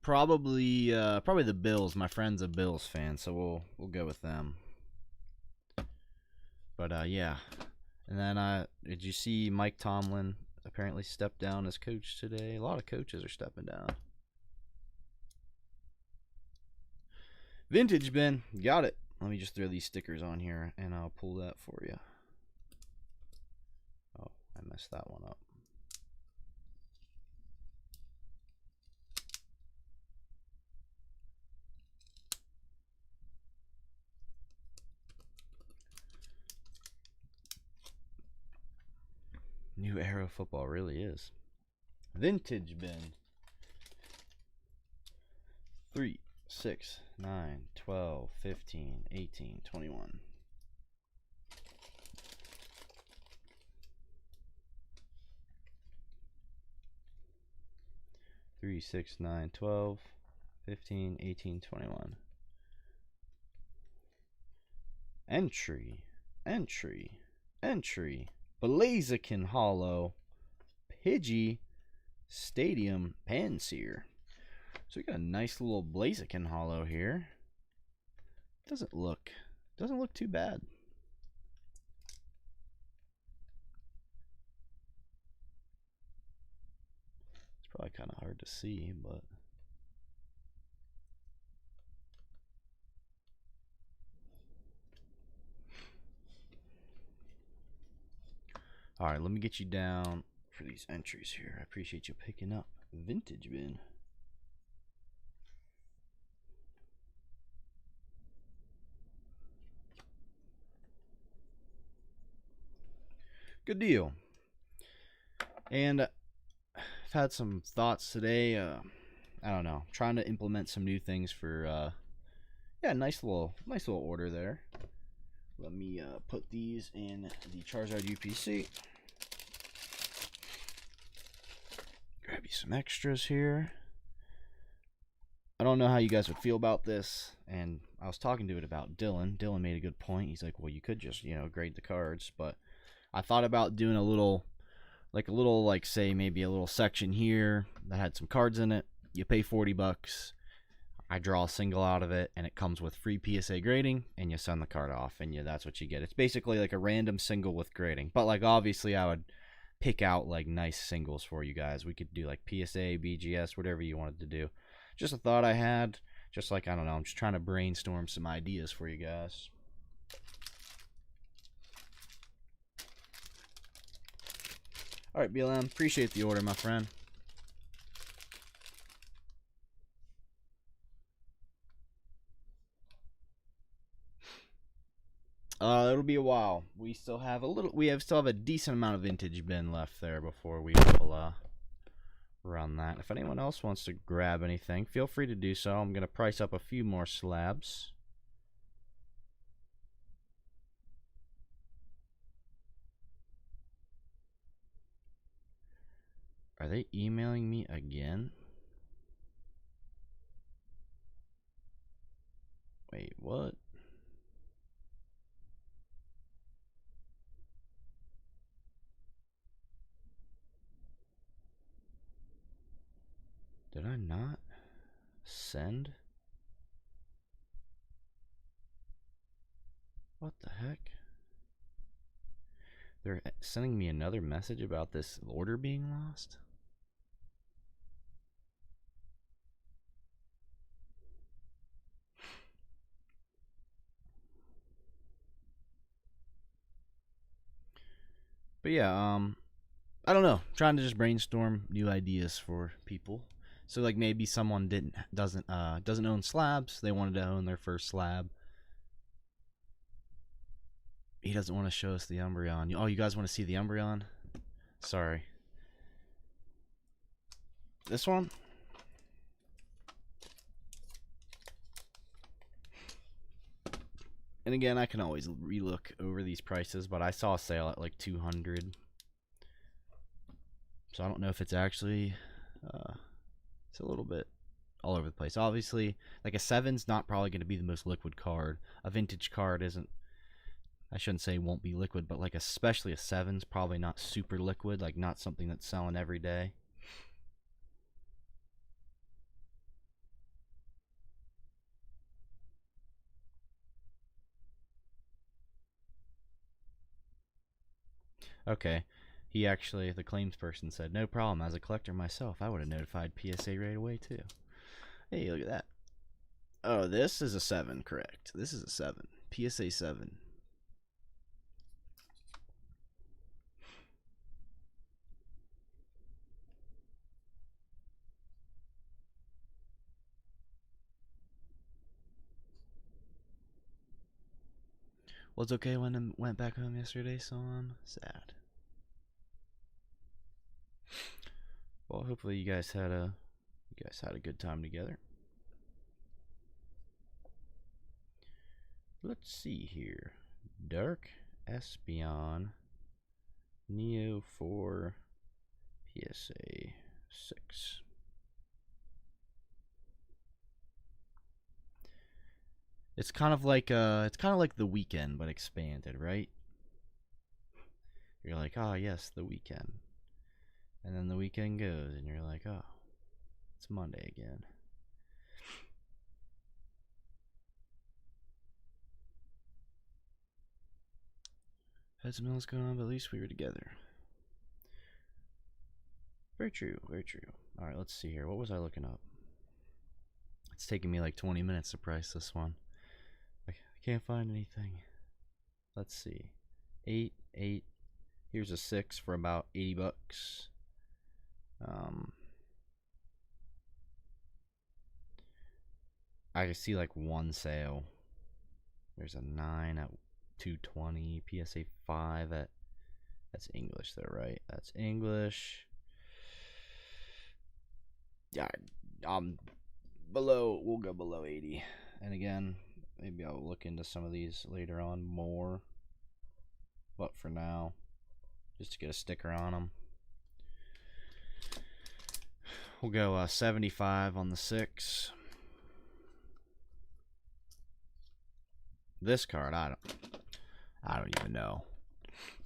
Probably the Bills. My friend's a Bills fan, so we'll go with them. But yeah. And then did you see Mike Tomlin apparently stepped down as coach today? A lot of coaches are stepping down. Vintage bin, got it. Let me just throw these stickers on here and I'll pull that for you. Oh, I messed that one up. New era football really is. Vintage bin. 3, 6, 9, 12, 15, 18, 21. Three, 6, 9, 12, 15, 18, 21. Entry entry, Blaziken Hollow, Pidgey, Stadium Panseer. So we got a nice little Blaziken Hollow here. Doesn't look too bad. It's probably kind of hard to see, but all right, let me get you down for these entries here. I appreciate you picking up Vintage Bin. Good deal. And I've had some thoughts today. I don't know, trying to implement some new things for yeah, nice little order there. Let me put these in the Charizard UPC. Grab you some extras here. I don't know how you guys would feel about this, and I was talking to it about Dylan. Dylan made a good point. He's like, well, you could just, grade the cards, but I thought about doing a little, like say maybe a little section here that had some cards in it. You pay $40. I draw a single out of it, and it comes with free PSA grading, and you send the card off, and that's what you get. It's basically like a random single with grading, but like obviously I would pick out like nice singles for you guys. We could do like PSA, BGS, whatever you wanted to do. Just a thought I had, just like, I don't know, I'm just trying to brainstorm some ideas for you guys. All right, BLM, appreciate the order, my friend. It'll be a while. We still have a decent amount of Vintage Bin left there before we will run that. If anyone else wants to grab anything, feel free to do so. I'm gonna price up a few more slabs. Are they emailing me again? Wait, what? Did I not send? What the heck? They're sending me another message about this order being lost? But yeah, I don't know. I'm trying to just brainstorm new ideas for people. So like maybe someone doesn't own slabs. They wanted to own their first slab. He doesn't want to show us the Umbreon. Oh, you guys want to see the Umbreon? Sorry. This one? And again, I can always relook over these prices, but I saw a sale at like 200. So I don't know if it's actually it's a little bit all over the place. Obviously, like a 7's not probably going to be the most liquid card. A vintage card isn't, I shouldn't say won't be liquid, but like especially a 7's probably not super liquid, like not something that's selling every day. Okay. He actually, the claims person said, no problem. As a collector myself, I would have notified PSA right away too. Hey, look at that. Oh, this is a 7, correct. This is a 7. PSA 7. Was okay when I went back home yesterday, so I'm sad. Well, hopefully you guys had a good time together. Let's see here. Dark Espeon Neo 4 PSA 6. It's kind of like the Weekend but expanded, right? You're like, oh yes, the weekend. And then the weekend goes, and you're like, oh, it's Monday again. Had some else going on, but at least we were together. Very true, very true. Alright, let's see here. What was I looking up? It's taking me like 20 minutes to price this one. I can't find anything. Let's see. 8, 8. Here's a 6 for about 80 bucks. I can see like one sale. There's a 9 at 220. PSA 5 at... That's English though, right? That's English. Yeah, below, we'll go below 80. And again, maybe I'll look into some of these later on more. But for now, just to get a sticker on them, we'll go 75 on the 6. This card, I don't even know.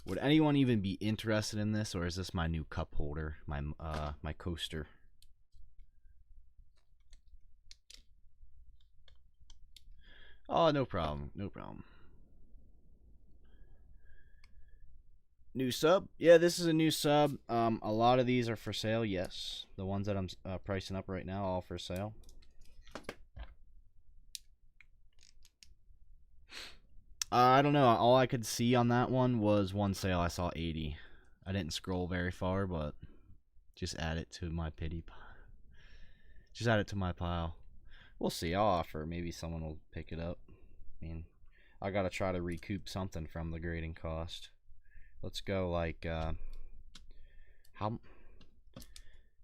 Would anyone even be interested in this, or is this my new cup holder, my coaster? Oh, no problem, no problem. New sub? Yeah, this is a new sub. A lot of these are for sale, yes. The ones that I'm pricing up right now, all for sale. I don't know. All I could see on that one was one sale. I saw 80. I didn't scroll very far, but just add it to my pity pile. Just add it to my pile. We'll see. I'll offer. Maybe someone will pick it up. I mean, I gotta try to recoup something from the grading cost. Let's go like how?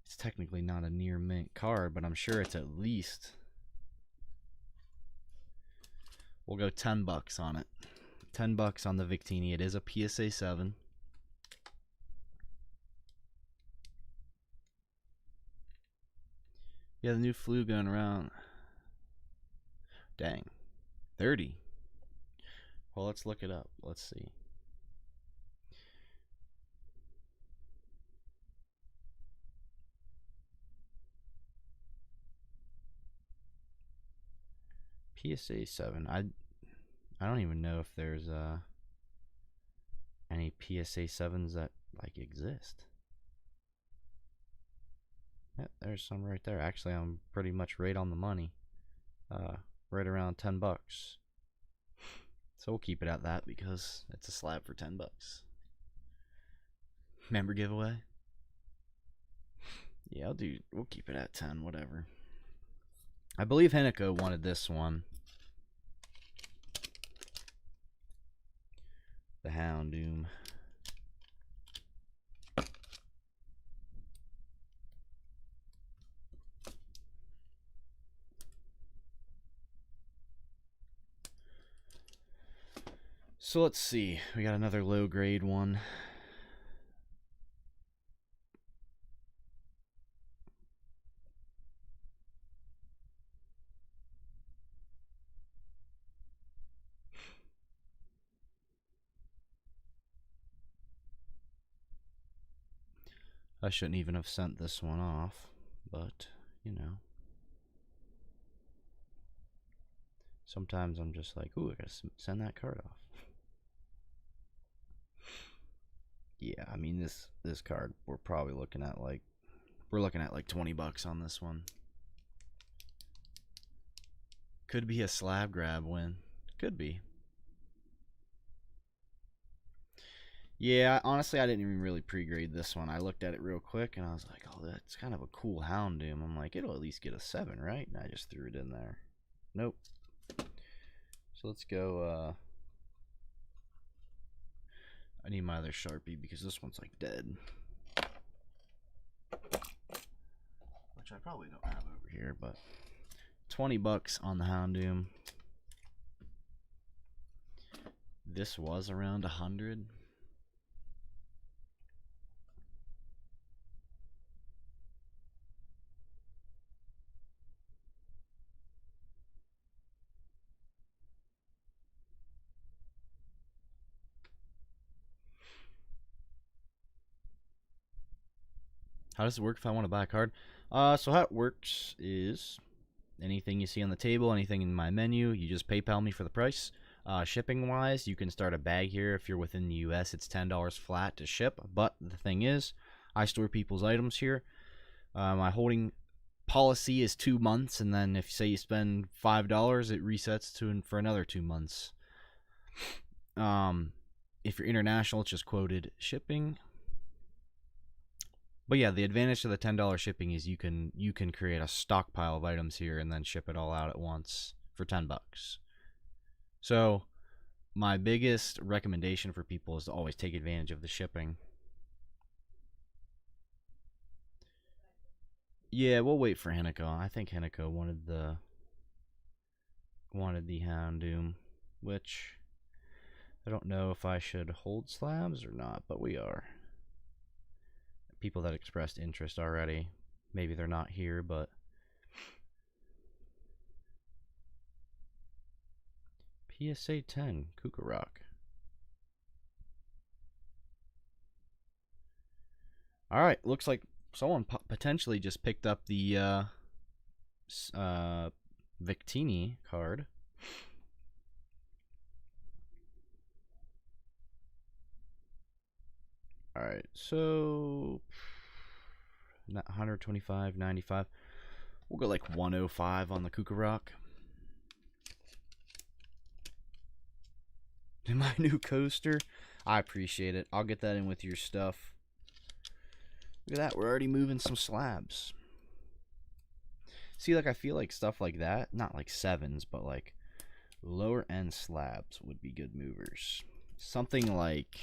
It's technically not a near mint card, but I'm sure it's at least. We'll go 10 bucks on it. 10 bucks on the Victini. It is a PSA 7. Yeah, the new flu going around. Dang. 30. Well, let's look it up. Let's see. PSA 7. I don't even know if there's any PSA 7s that like exist. Yeah, there's some right there. Actually, I'm pretty much right on the money. Right around 10 bucks. So we'll keep it at that because it's a slab for 10 bucks. Member giveaway? Yeah, we'll keep it at 10, whatever. I believe Hinako wanted this one. The Houndoom. So let's see. We got another low grade one. I shouldn't even have sent this one off, but you know. Sometimes I'm just like, ooh, I gotta send that card off. Yeah, I mean this card we're probably looking at like 20 bucks on this one. Could be a slab grab win. Could be. Yeah, honestly, I didn't even really pre-grade this one. I looked at it real quick, and I was like, oh, that's kind of a cool Houndoom. I'm like, it'll at least get a 7, right? And I just threw it in there. Nope. So let's go, I need my other Sharpie because this one's, like, dead. Which I probably don't have over here, but 20 bucks on the Houndoom. This was around 100. How does it work if I want to buy a card? So how it works is anything you see on the table, anything in my menu, you just PayPal me for the price. Shipping wise, you can start a bag here. If you're within the US, it's $10 flat to ship. But the thing is, I store people's items here. My holding policy is 2 months, and then if say you spend $5, it resets to for another 2 months. If you're international, it's just quoted shipping. But yeah, the advantage to the $10 shipping is you can create a stockpile of items here and then ship it all out at once for $10. So my biggest recommendation for people is to always take advantage of the shipping. Yeah, we'll wait for Hinako. I think Hinako wanted the Houndoom, which I don't know if I should hold slabs or not, but we are. People that expressed interest already. Maybe they're not here, but PSA 10, Kukarok. Alright, looks like someone potentially just picked up the Victini card. Alright, so 125, 95. We'll go like 105 on the Kukarok. My new coaster. I appreciate it. I'll get that in with your stuff. Look at that. We're already moving some slabs. See, like, I feel like stuff like that, not like 7s, but like lower end slabs would be good movers. Something like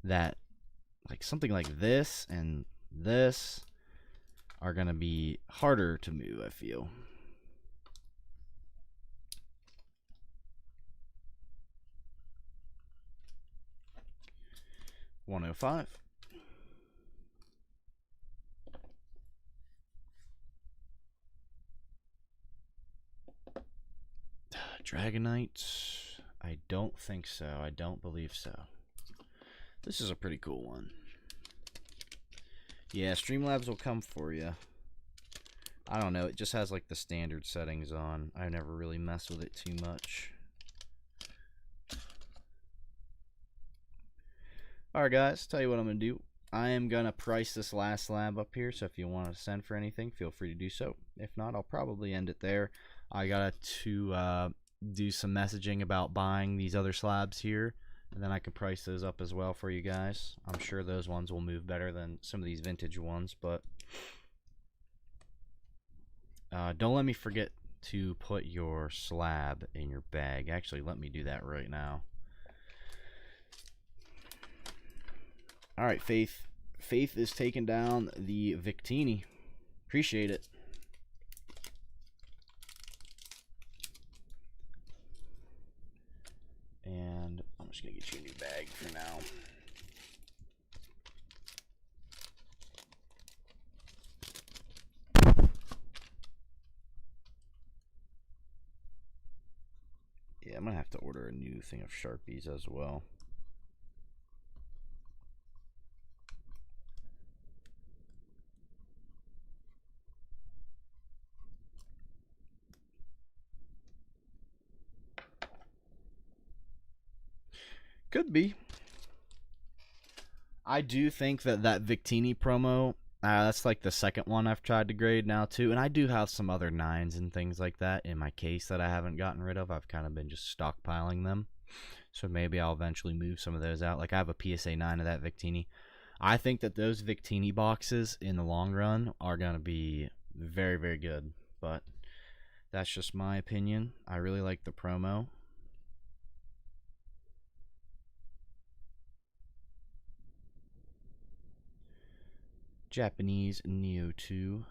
that, like something like this and this are going to be harder to move, I feel. $105. Dragonite. I don't think so. I don't believe so. This is a pretty cool one. Yeah, Streamlabs will come for you. I don't know. It just has like the standard settings on. I never really mess with it too much. Alright guys, tell you what I'm going to do. I am going to price this last slab up here, so if you want to send for anything, feel free to do so. If not, I'll probably end it there. I got to do some messaging about buying these other slabs here, and then I can price those up as well for you guys. I'm sure those ones will move better than some of these vintage ones, but don't let me forget to put your slab in your bag. Actually, let me do that right now. Alright, Faith. Faith is taking down the Victini. Appreciate it. And I'm just going to get you a new bag for now. Yeah, I'm going to have to order a new thing of Sharpies as well. Could be. I do think that Victini promo, that's like the second one I've tried to grade now too, and I do have some other 9s and things like that in my case that I haven't gotten rid of. I've kind of been just stockpiling them, so maybe I'll eventually move some of those out. Like I have a PSA 9 of that Victini. I think that those Victini boxes in the long run are going to be very, very good, but that's just my opinion. I really like the promo. Japanese Neo 2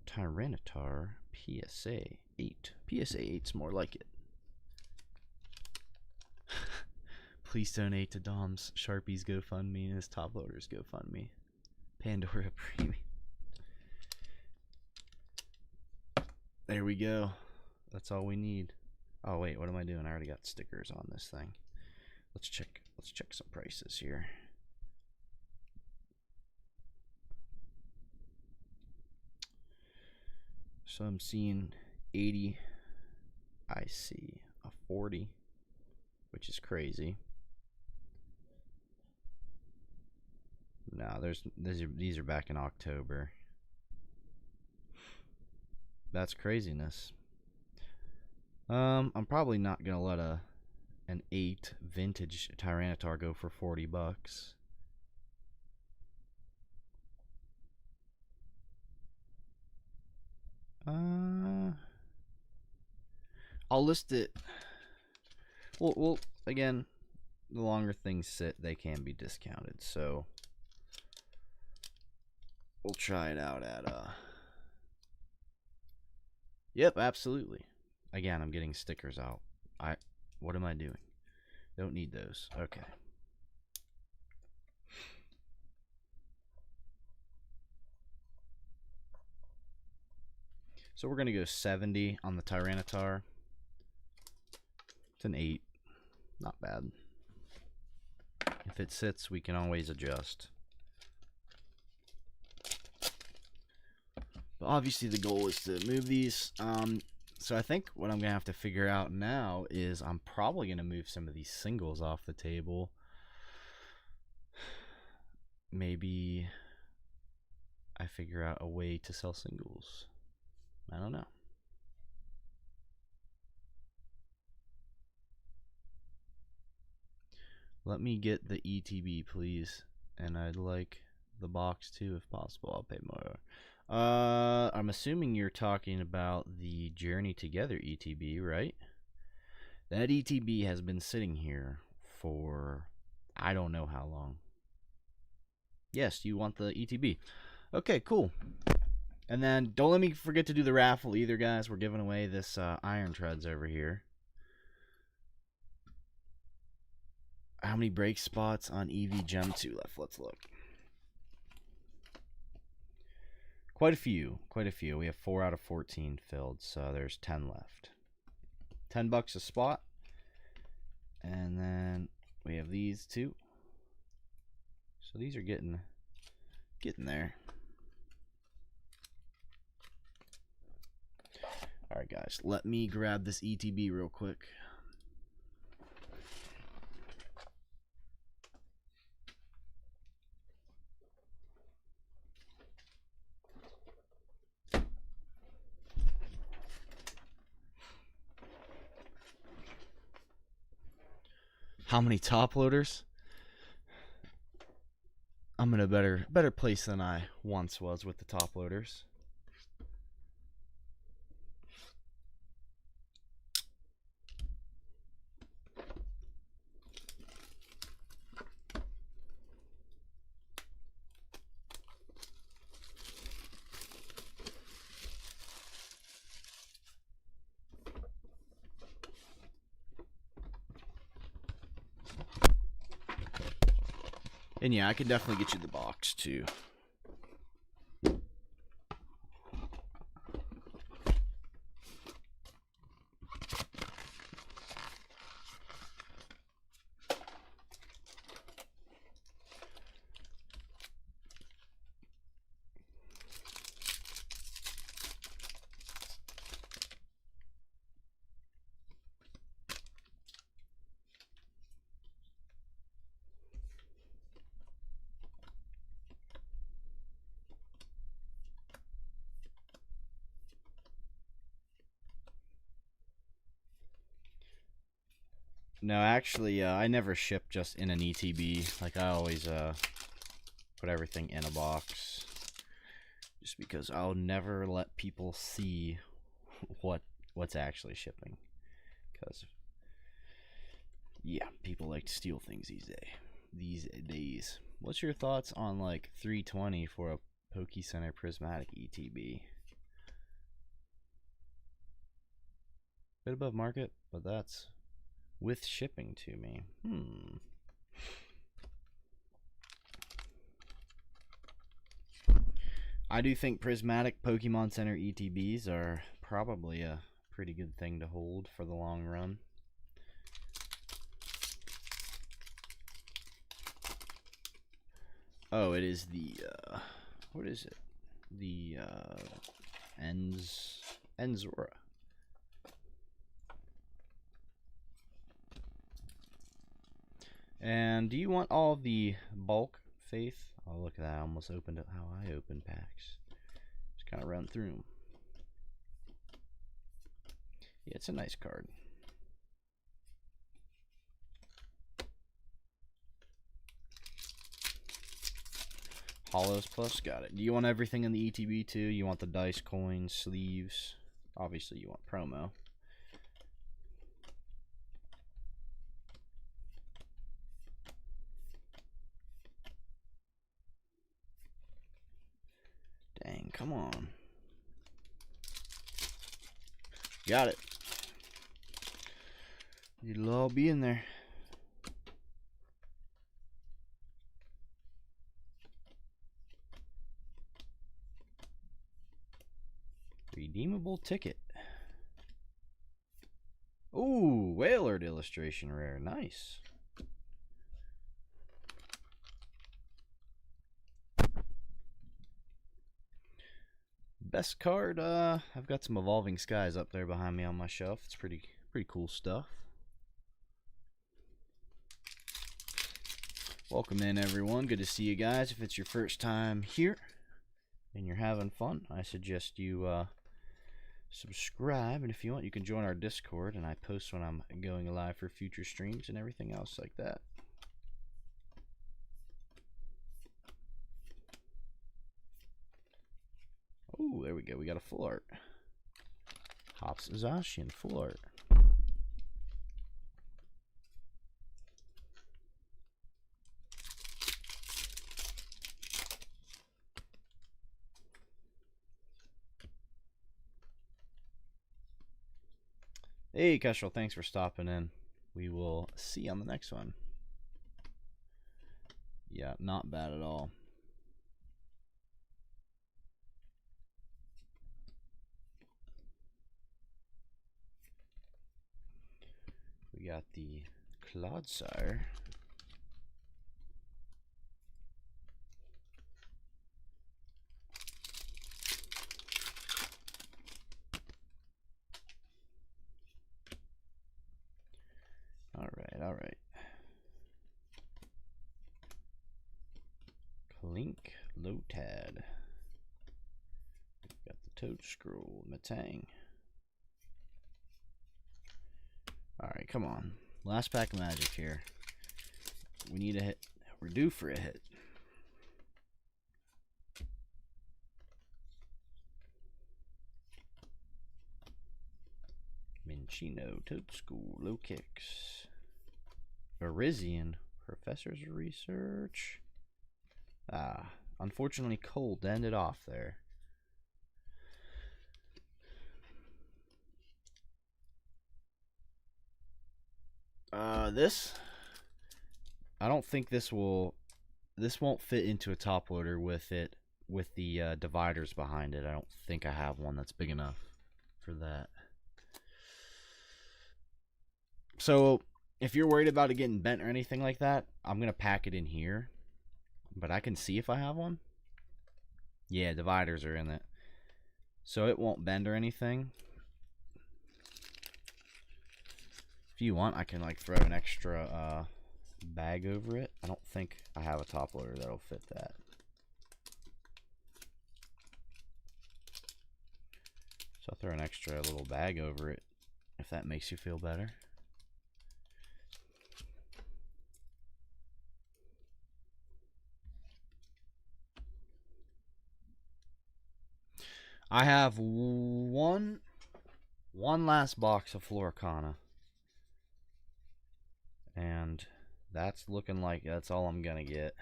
Tyranitar PSA 8. PSA 8's more like it. Please donate to Dom's Sharpies GoFundMe and his top loaders GoFundMe. Pandora Premium. There we go. That's all we need. Oh wait, what am I doing? I already got stickers on this thing. Let's check some prices here. So I'm seeing 80. I see a 40, which is crazy. No, these are back in October. That's craziness. I'm probably not gonna let an 8 vintage Tyranitar go for 40 bucks. I'll list it. Well, again, the longer things sit, they can be discounted. So we'll try it out at Yep, absolutely. Again, I'm getting stickers out. What am I doing? Don't need those. Okay. So we're gonna go 70 on the Tyranitar. It's an 8. Not bad. If it sits, we can always adjust. But obviously the goal is to move these. So I think what I'm going to have to figure out now is I'm probably going to move some of these singles off the table. Maybe I figure out a way to sell singles. I don't know. Let me get the ETB, please. And I'd like the box too, if possible. I'll pay more. I'm assuming you're talking about the Journey Together ETB, right? That ETB has been sitting here for I don't know how long. Yes, you want the ETB. Okay, cool. And then don't let me forget to do the raffle either, guys. We're giving away this Iron Treads over here. How many break spots on Eevee Gem 2 left? Let's look. Quite a few. We have 4 out of 14 filled, so there's 10 left. $10 a spot. And then we have these two. So these are getting there. Alright guys, let me grab this ETB real quick. How many top loaders? I'm in a better place than I once was with the top loaders. And yeah, I could definitely get you the box too. No, actually, I never ship just in an ETB. Like, I always put everything in a box. Just because I'll never let people see what's actually shipping. Because, yeah, people like to steal things these days. What's your thoughts on, like, 320 for a Poke Center Prismatic ETB? Bit above market, but that's with shipping to me. I do think Prismatic Pokemon Center ETBs are probably a pretty good thing to hold for the long run. Oh, it is the what is it? The ends and Zora. And do you want all the bulk, Faith? Oh, look at that. I almost opened up how I open packs. Just kind of run through them. Yeah, it's a nice card. Hollows plus, got it. Do you want everything in the ETB too? You want the dice, coins, sleeves? Obviously you want promo. Dang, come on. Got it. It'll all be in there. Redeemable ticket. Ooh, Whalard illustration rare. Nice. Best card, I've got some Evolving Skies up there behind me on my shelf. It's pretty cool stuff. Welcome in, everyone. Good to see you guys. If it's your first time here and you're having fun, I suggest you subscribe, and if you want, you can join our Discord, and I post when I'm going live for future streams and everything else like that. Oh, there we go. We got a full art. Hops Zacian full art. Hey, Kestrel, thanks for stopping in. We will see you on the next one. Yeah, not bad at all. We got the Clodsire. All right. Clink, Lotad. Got the Toad Scroll, Matang. All right, come on. Last pack of magic here. We need a hit. We're due for a hit. Minchino, Toad School, Low Kicks. Virizion, Professor's Research. Unfortunately, cold to end it off there. This, I don't think this won't fit into a top loader with the dividers behind it. I don't think I have one that's big enough for that. So if you're worried about it getting bent or anything like that, I'm gonna pack it in here, but I can see if I have one. Yeah, dividers are in it, so it won't bend or anything. If you want, I can like throw an extra bag over it. I don't think I have a top loader that'll fit that. So I'll throw an extra little bag over it if that makes you feel better. I have one last box of Floricana, and that's looking like that's all I'm gonna get.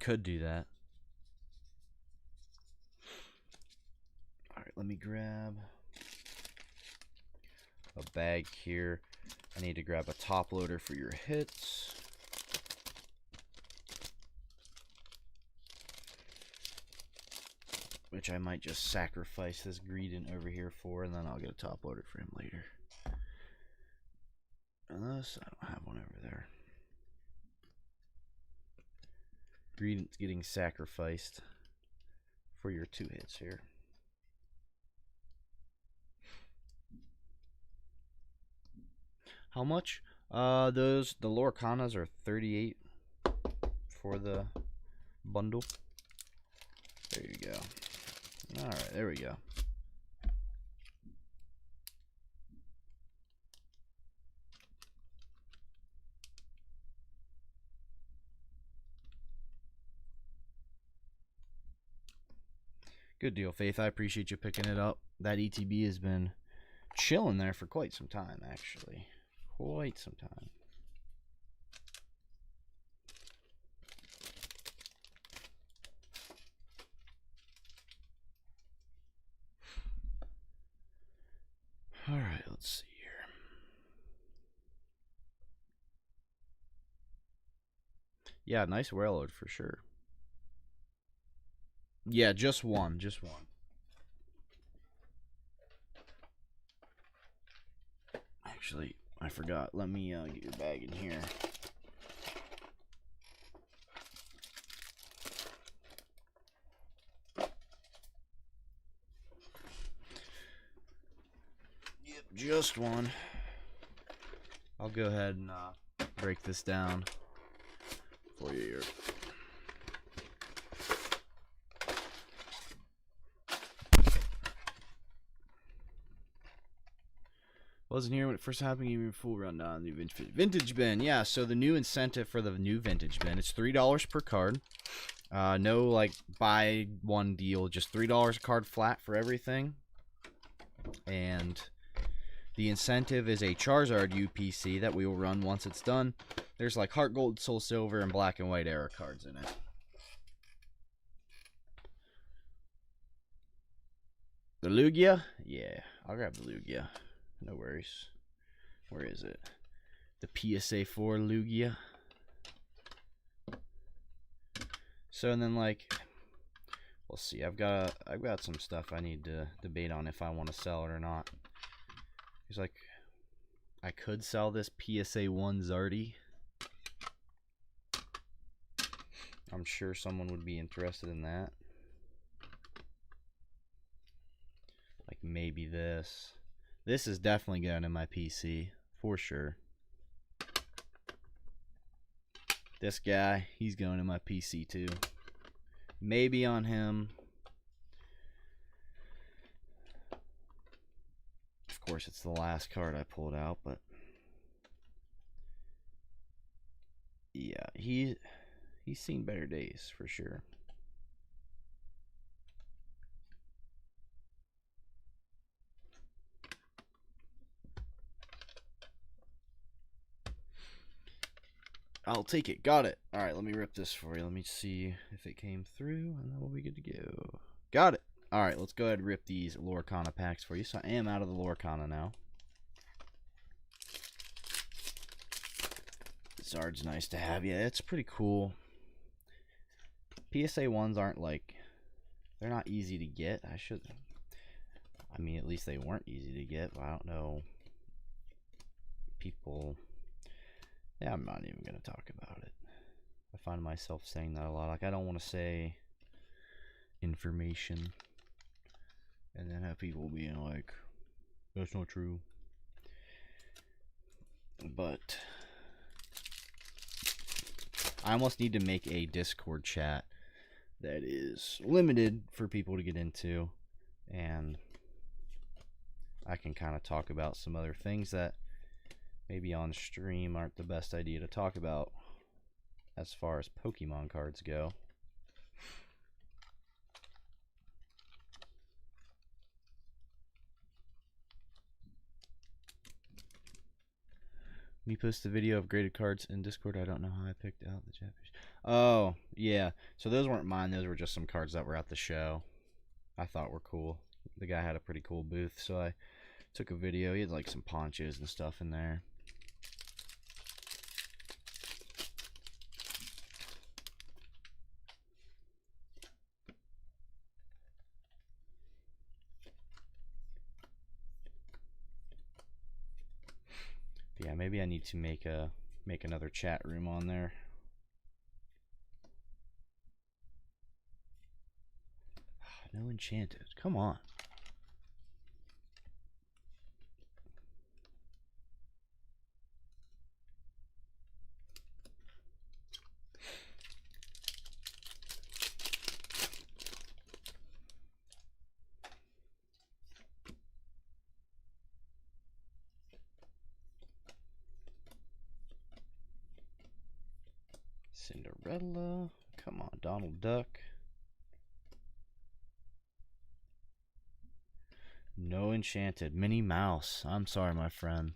Could do that. All right, let me grab a bag here. I need to grab a top loader for your hits. Which I might just sacrifice this Greedent over here for, and then I'll get a top loader for him later. Unless I don't have one over there. ingredients getting sacrificed for your 2 hits here. How much? The Lorcanas are 38 for the bundle. There you go. Alright, there we go. Good deal, Faith. I appreciate you picking it up. That ETB has been chilling there for quite some time, actually. Quite some time. Alright, let's see here. Yeah, nice railroad for sure. Yeah, just one. Just one. Actually, I forgot. Let me get your bag in here. Yep, just one. I'll go ahead and break this down for you here. Wasn't here when it first happened. Even full rundown on the new vintage bin. Yeah, so the new incentive for the new vintage bin, it's $3 per card. No like buy one deal, just $3 a card flat for everything. And the incentive is a Charizard UPC that we will run once it's done. There's like Heart Gold, Soul Silver, and Black and White Era cards in it. The Lugia? Yeah, I'll grab the Lugia. No worries. Where is it? The PSA 4 Lugia. So and then like, we'll see. I've got some stuff I need to debate on if I want to sell it or not. It's like, I could sell this PSA 1 Zardy. I'm sure someone would be interested in that. Like maybe this. This is definitely going in my PC, for sure. This guy, he's going in my PC too. Maybe on him. Of course, it's the last card I pulled out, but yeah, he's seen better days, for sure. I'll take it. Got it. All right, let me rip this for you. Let me see if it came through, and then we'll be good to go. Got it. All right, let's go ahead and rip these Lorcana packs for you. So I am out of the Lorcana now. Zard's nice to have. Yeah, it's pretty cool. PSA 1s aren't like, they're not easy to get. I mean, at least they weren't easy to get, but I don't know. People... Yeah, I'm not even going to talk about it. I find myself saying that a lot. Like, I don't want to say information and then have people being like, that's not true. But I almost need to make a Discord chat that is limited for people to get into, and I can kind of talk about some other things that maybe on stream aren't the best idea to talk about as far as Pokemon cards go. Me post a video of graded cards in Discord. I don't know how I picked out the Japanese. Oh, yeah. So those weren't mine. Those were just some cards that were at the show. I thought were cool. The guy had a pretty cool booth, so I took a video. He had like some ponchos and stuff in there. Yeah, maybe I need to make another chat room on there. No enchanted. Come on. Cinderella. Come on, Donald Duck. No enchanted. Minnie Mouse. I'm sorry, my friend.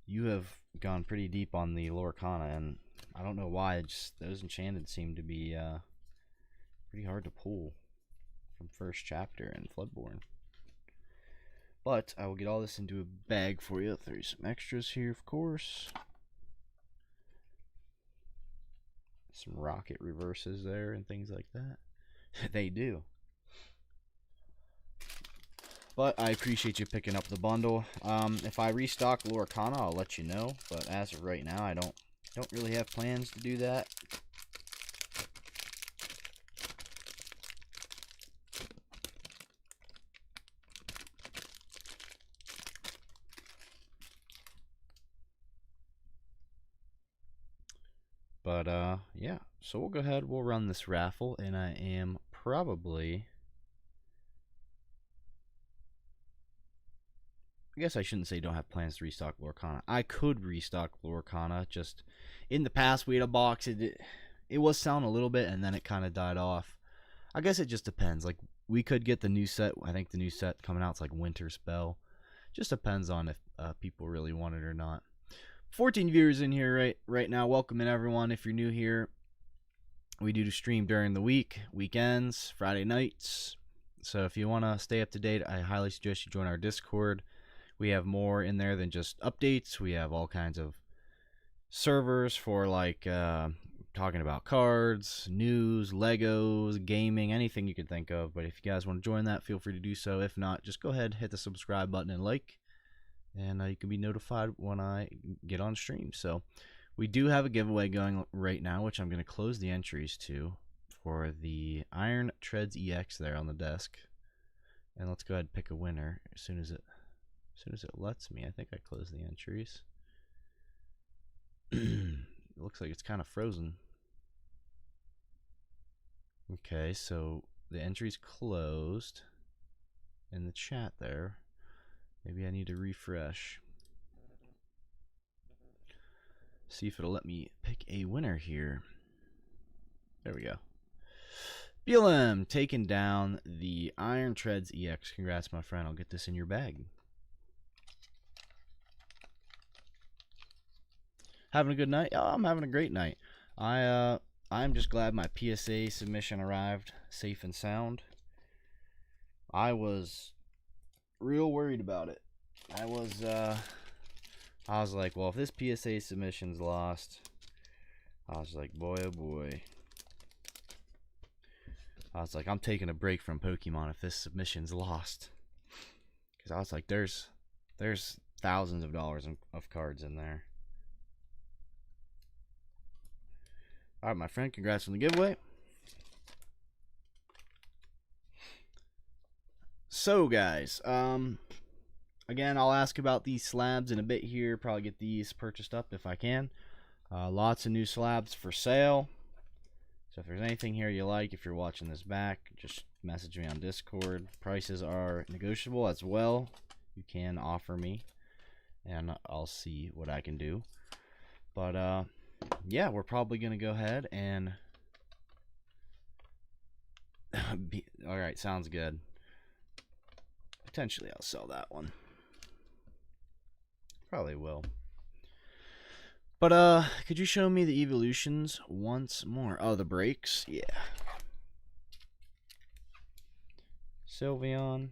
You have gone pretty deep on the Lorcana, and I don't know why. Just those enchanted seem to be pretty hard to pull from first chapter in Floodborn. But I will get all this into a bag for you. There's some extras here, of course. Some rocket reverses there and things like that. They do. But I appreciate you picking up the bundle. If I restock Lorcana, I'll let you know. But as of right now, I don't really have plans to do that. But yeah, so we'll go ahead, we'll run this raffle, and I am probably, I guess I shouldn't say don't have plans to restock Lorcana. I could restock Lorcana. Just in the past we had a box, it was selling a little bit and then it kind of died off. I guess it just depends. Like, we could get the new set. I think the new set coming out is like Winter Spell. Just depends on if people really want it or not. 14 viewers in here right now. Welcome in, everyone. If you're new here, we do stream during the week, weekends, Friday nights. So if you want to stay up to date, I highly suggest you join our Discord. We have more in there than just updates. We have all kinds of servers for like talking about cards, news, Legos, gaming, anything you could think of. But if you guys want to join that, feel free to do so. If not, just go ahead, hit the subscribe button and like. And you can be notified when I get on stream. So we do have a giveaway going right now, which I'm going to close the entries to for the Iron Treads EX there on the desk. And let's go ahead and pick a winner as soon as it lets me. I think I closed the entries. It looks like it's kind of frozen. Okay, so the entry's closed in the chat there. Maybe I need to refresh. See if it'll let me pick a winner here. There we go. BLM taking down the Iron Treads EX. Congrats, my friend. I'll get this in your bag. Having a good night? Oh, I'm having a great night. I'm just glad my PSA submission arrived safe and sound. I was real worried about it. I was like, well, if this PSA submission's lost, I was like, boy, oh boy. I was like, I'm taking a break from Pokemon if this submission's lost. Because I was like, there's thousands of dollars of cards in there. Alright, my friend, congrats on the giveaway. So, guys, again, I'll ask about these slabs in a bit here. Probably get these purchased up if I can. Lots of new slabs for sale. So if there's anything here you like, if you're watching this back, just message me on Discord. Prices are negotiable as well. You can offer me, and I'll see what I can do. But, yeah, we're probably going to go ahead and... Alright, sounds good. Potentially I'll sell that one. Probably will. But could you show me the evolutions once more? Oh, the breaks? Yeah. Sylveon,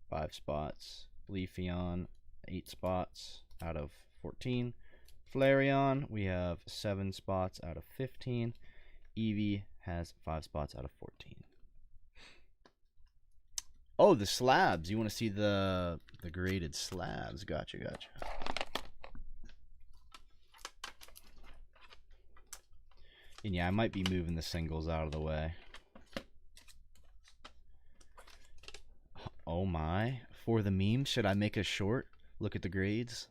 5 spots. Leafeon, 8 spots out of 14. Flareon, we have 7 spots out of 15. Eevee has 5 spots out of 14. Oh, the slabs. You want to see the graded slabs. Gotcha. And yeah, I might be moving the singles out of the way. Oh my. For the meme, should I make a short? Look at the grades.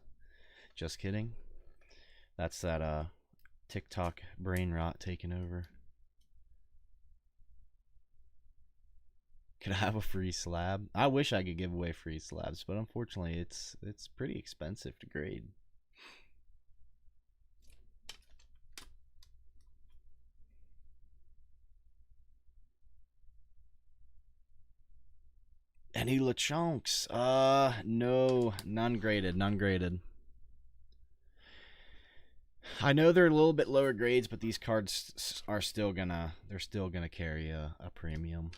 Just kidding. That's that TikTok brain rot taking over. Could I have a free slab? I wish I could give away free slabs, but unfortunately it's pretty expensive to grade. Any Lechonks? No, none graded, none graded. I know they're a little bit lower grades, but these cards are still gonna carry a premium.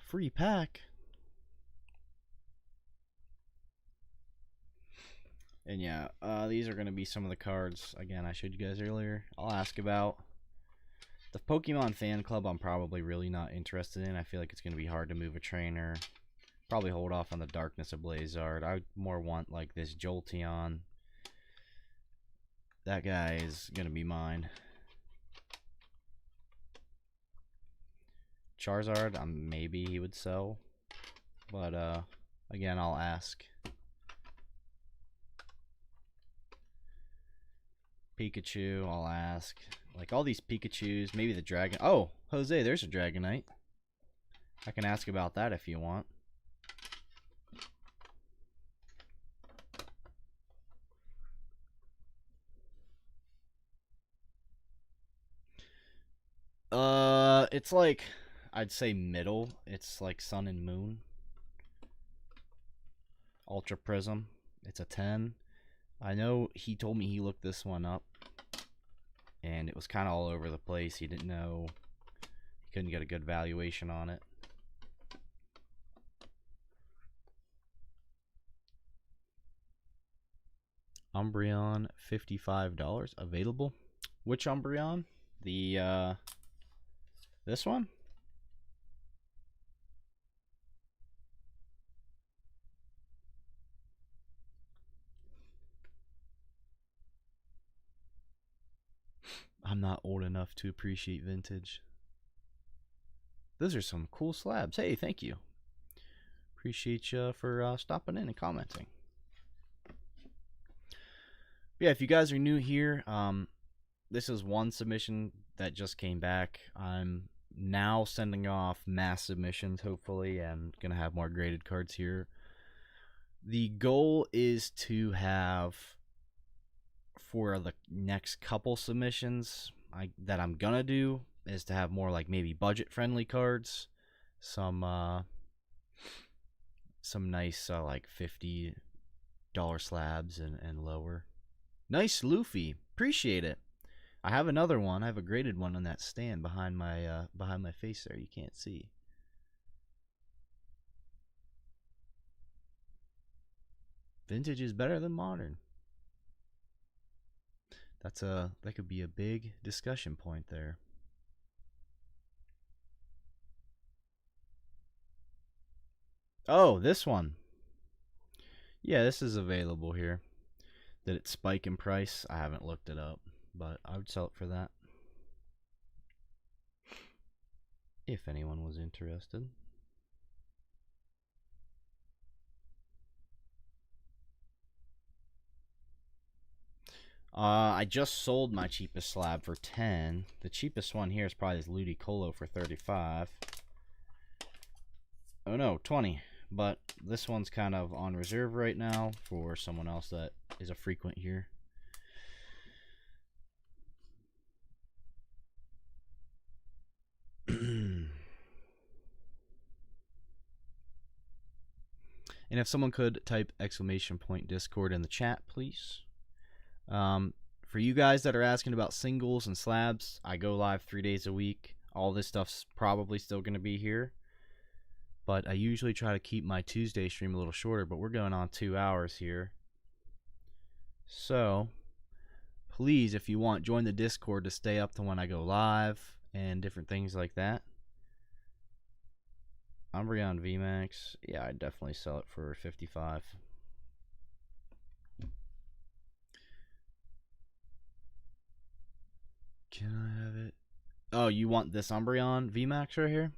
Free pack. And yeah, these are gonna be some of the cards again I showed you guys earlier. I'll ask about the Pokemon fan club. I'm probably really not interested in. I feel like it's gonna be hard to move a trainer. Probably hold off on the Darkness of Blazard. I more want like this Jolteon. That guy is gonna be mine. Charizard, maybe he would sell, but again, I'll ask. Pikachu, I'll ask. Like all these Pikachus, maybe the Dragon. Oh, Jose, there's a Dragonite. I can ask about that if you want. It's like, I'd say middle. It's like Sun and Moon. Ultra Prism. It's a 10. I know he told me he looked this one up, and it was kind of all over the place. He didn't know, he couldn't get a good valuation on it. Umbreon, $55 available. Which Umbreon? The this one? I'm not old enough to appreciate vintage. Those are some cool slabs. Hey, thank you. Appreciate you for stopping in and commenting. Yeah, if you guys are new here, this is one submission that just came back. I'm now sending off mass submissions, hopefully, and gonna have more graded cards here. The goal is to have, for the next couple submissions that I'm gonna do, is to have more like maybe budget friendly cards, some nice like $50 slabs and lower. Nice Luffy, appreciate it. I have another one. I have a graded one on that stand behind my face there. You can't see. Vintage is better than modern. That could be a big discussion point there. Oh, this one. Yeah, this is available here. Did it spike in price? I haven't looked it up, but I would sell it for that if anyone was interested. I just sold my cheapest slab for 10. The cheapest one here is probably this Ludicolo for 35. Oh no, 20. But this one's kind of on reserve right now for someone else that is a frequent here. And if someone could type ! Discord in the chat, please. For you guys that are asking about singles and slabs, I go live 3 days a week. All this stuff's probably still going to be here. But I usually try to keep my Tuesday stream a little shorter, but we're going on 2 hours here. So, please, if you want, join the Discord to stay up to when I go live and different things like that. Umbreon VMAX, yeah, I'd definitely sell it for 55. Can I have it? Oh, you want this Umbreon VMAX right here?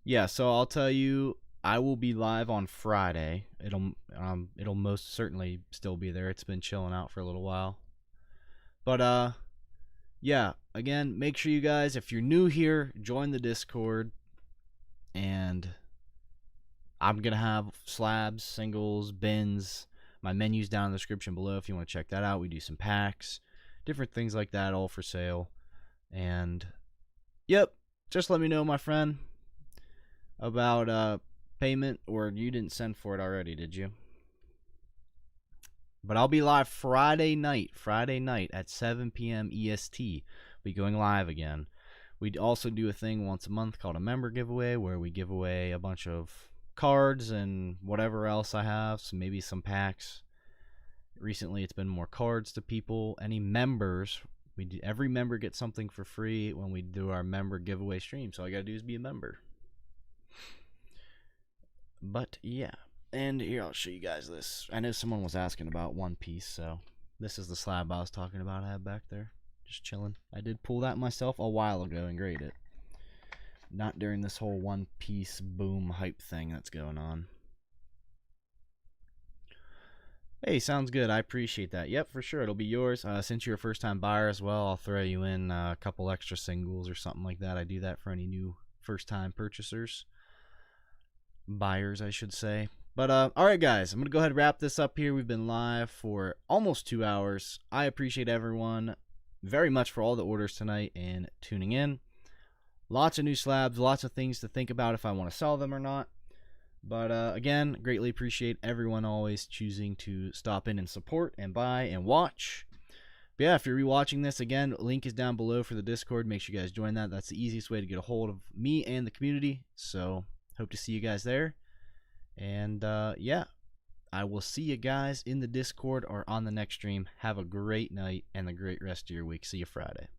Yeah, so I'll tell you, I will be live on Friday. It'll most certainly still be there. It's been chilling out for a little while. But yeah, again, make sure you guys, if you're new here, join the Discord. And I'm going to have slabs, singles, bins. My menu's down in the description below if you want to check that out. We do some packs, different things like that, all for sale. And, yep, just let me know, my friend, about payment, or you didn't send for it already, did you? But I'll be live Friday night at 7 p.m. EST. Be going live again. We also do a thing once a month called a member giveaway, where we give away a bunch of cards and whatever else I have, so maybe some packs. Recently, it's been more cards to people. Any members, every member gets something for free when we do our member giveaway stream. So all you gotta do is be a member. But yeah, and here I'll show you guys this. I know someone was asking about One Piece, so this is the slab I was talking about. I have back there, just chilling. I did pull that myself a while ago and grade it. Not during this whole One Piece boom hype thing that's going on. Hey, sounds good. I appreciate that. Yep, for sure. It'll be yours. Since you're a first-time buyer as well, I'll throw you in a couple extra singles or something like that. I do that for any new first-time purchasers. Buyers, I should say. But, alright, guys. I'm going to go ahead and wrap this up here. We've been live for almost 2 hours. I appreciate everyone very much for all the orders tonight and tuning in. Lots of new slabs, lots of things to think about if I want to sell them or not. But again, greatly appreciate everyone always choosing to stop in and support and buy and watch. But yeah, if you're rewatching this, again, link is down below for the Discord. Make sure you guys join that. That's the easiest way to get a hold of me and the community. So hope to see you guys there. And yeah, I will see you guys in the Discord or on the next stream. Have a great night and a great rest of your week. See you Friday.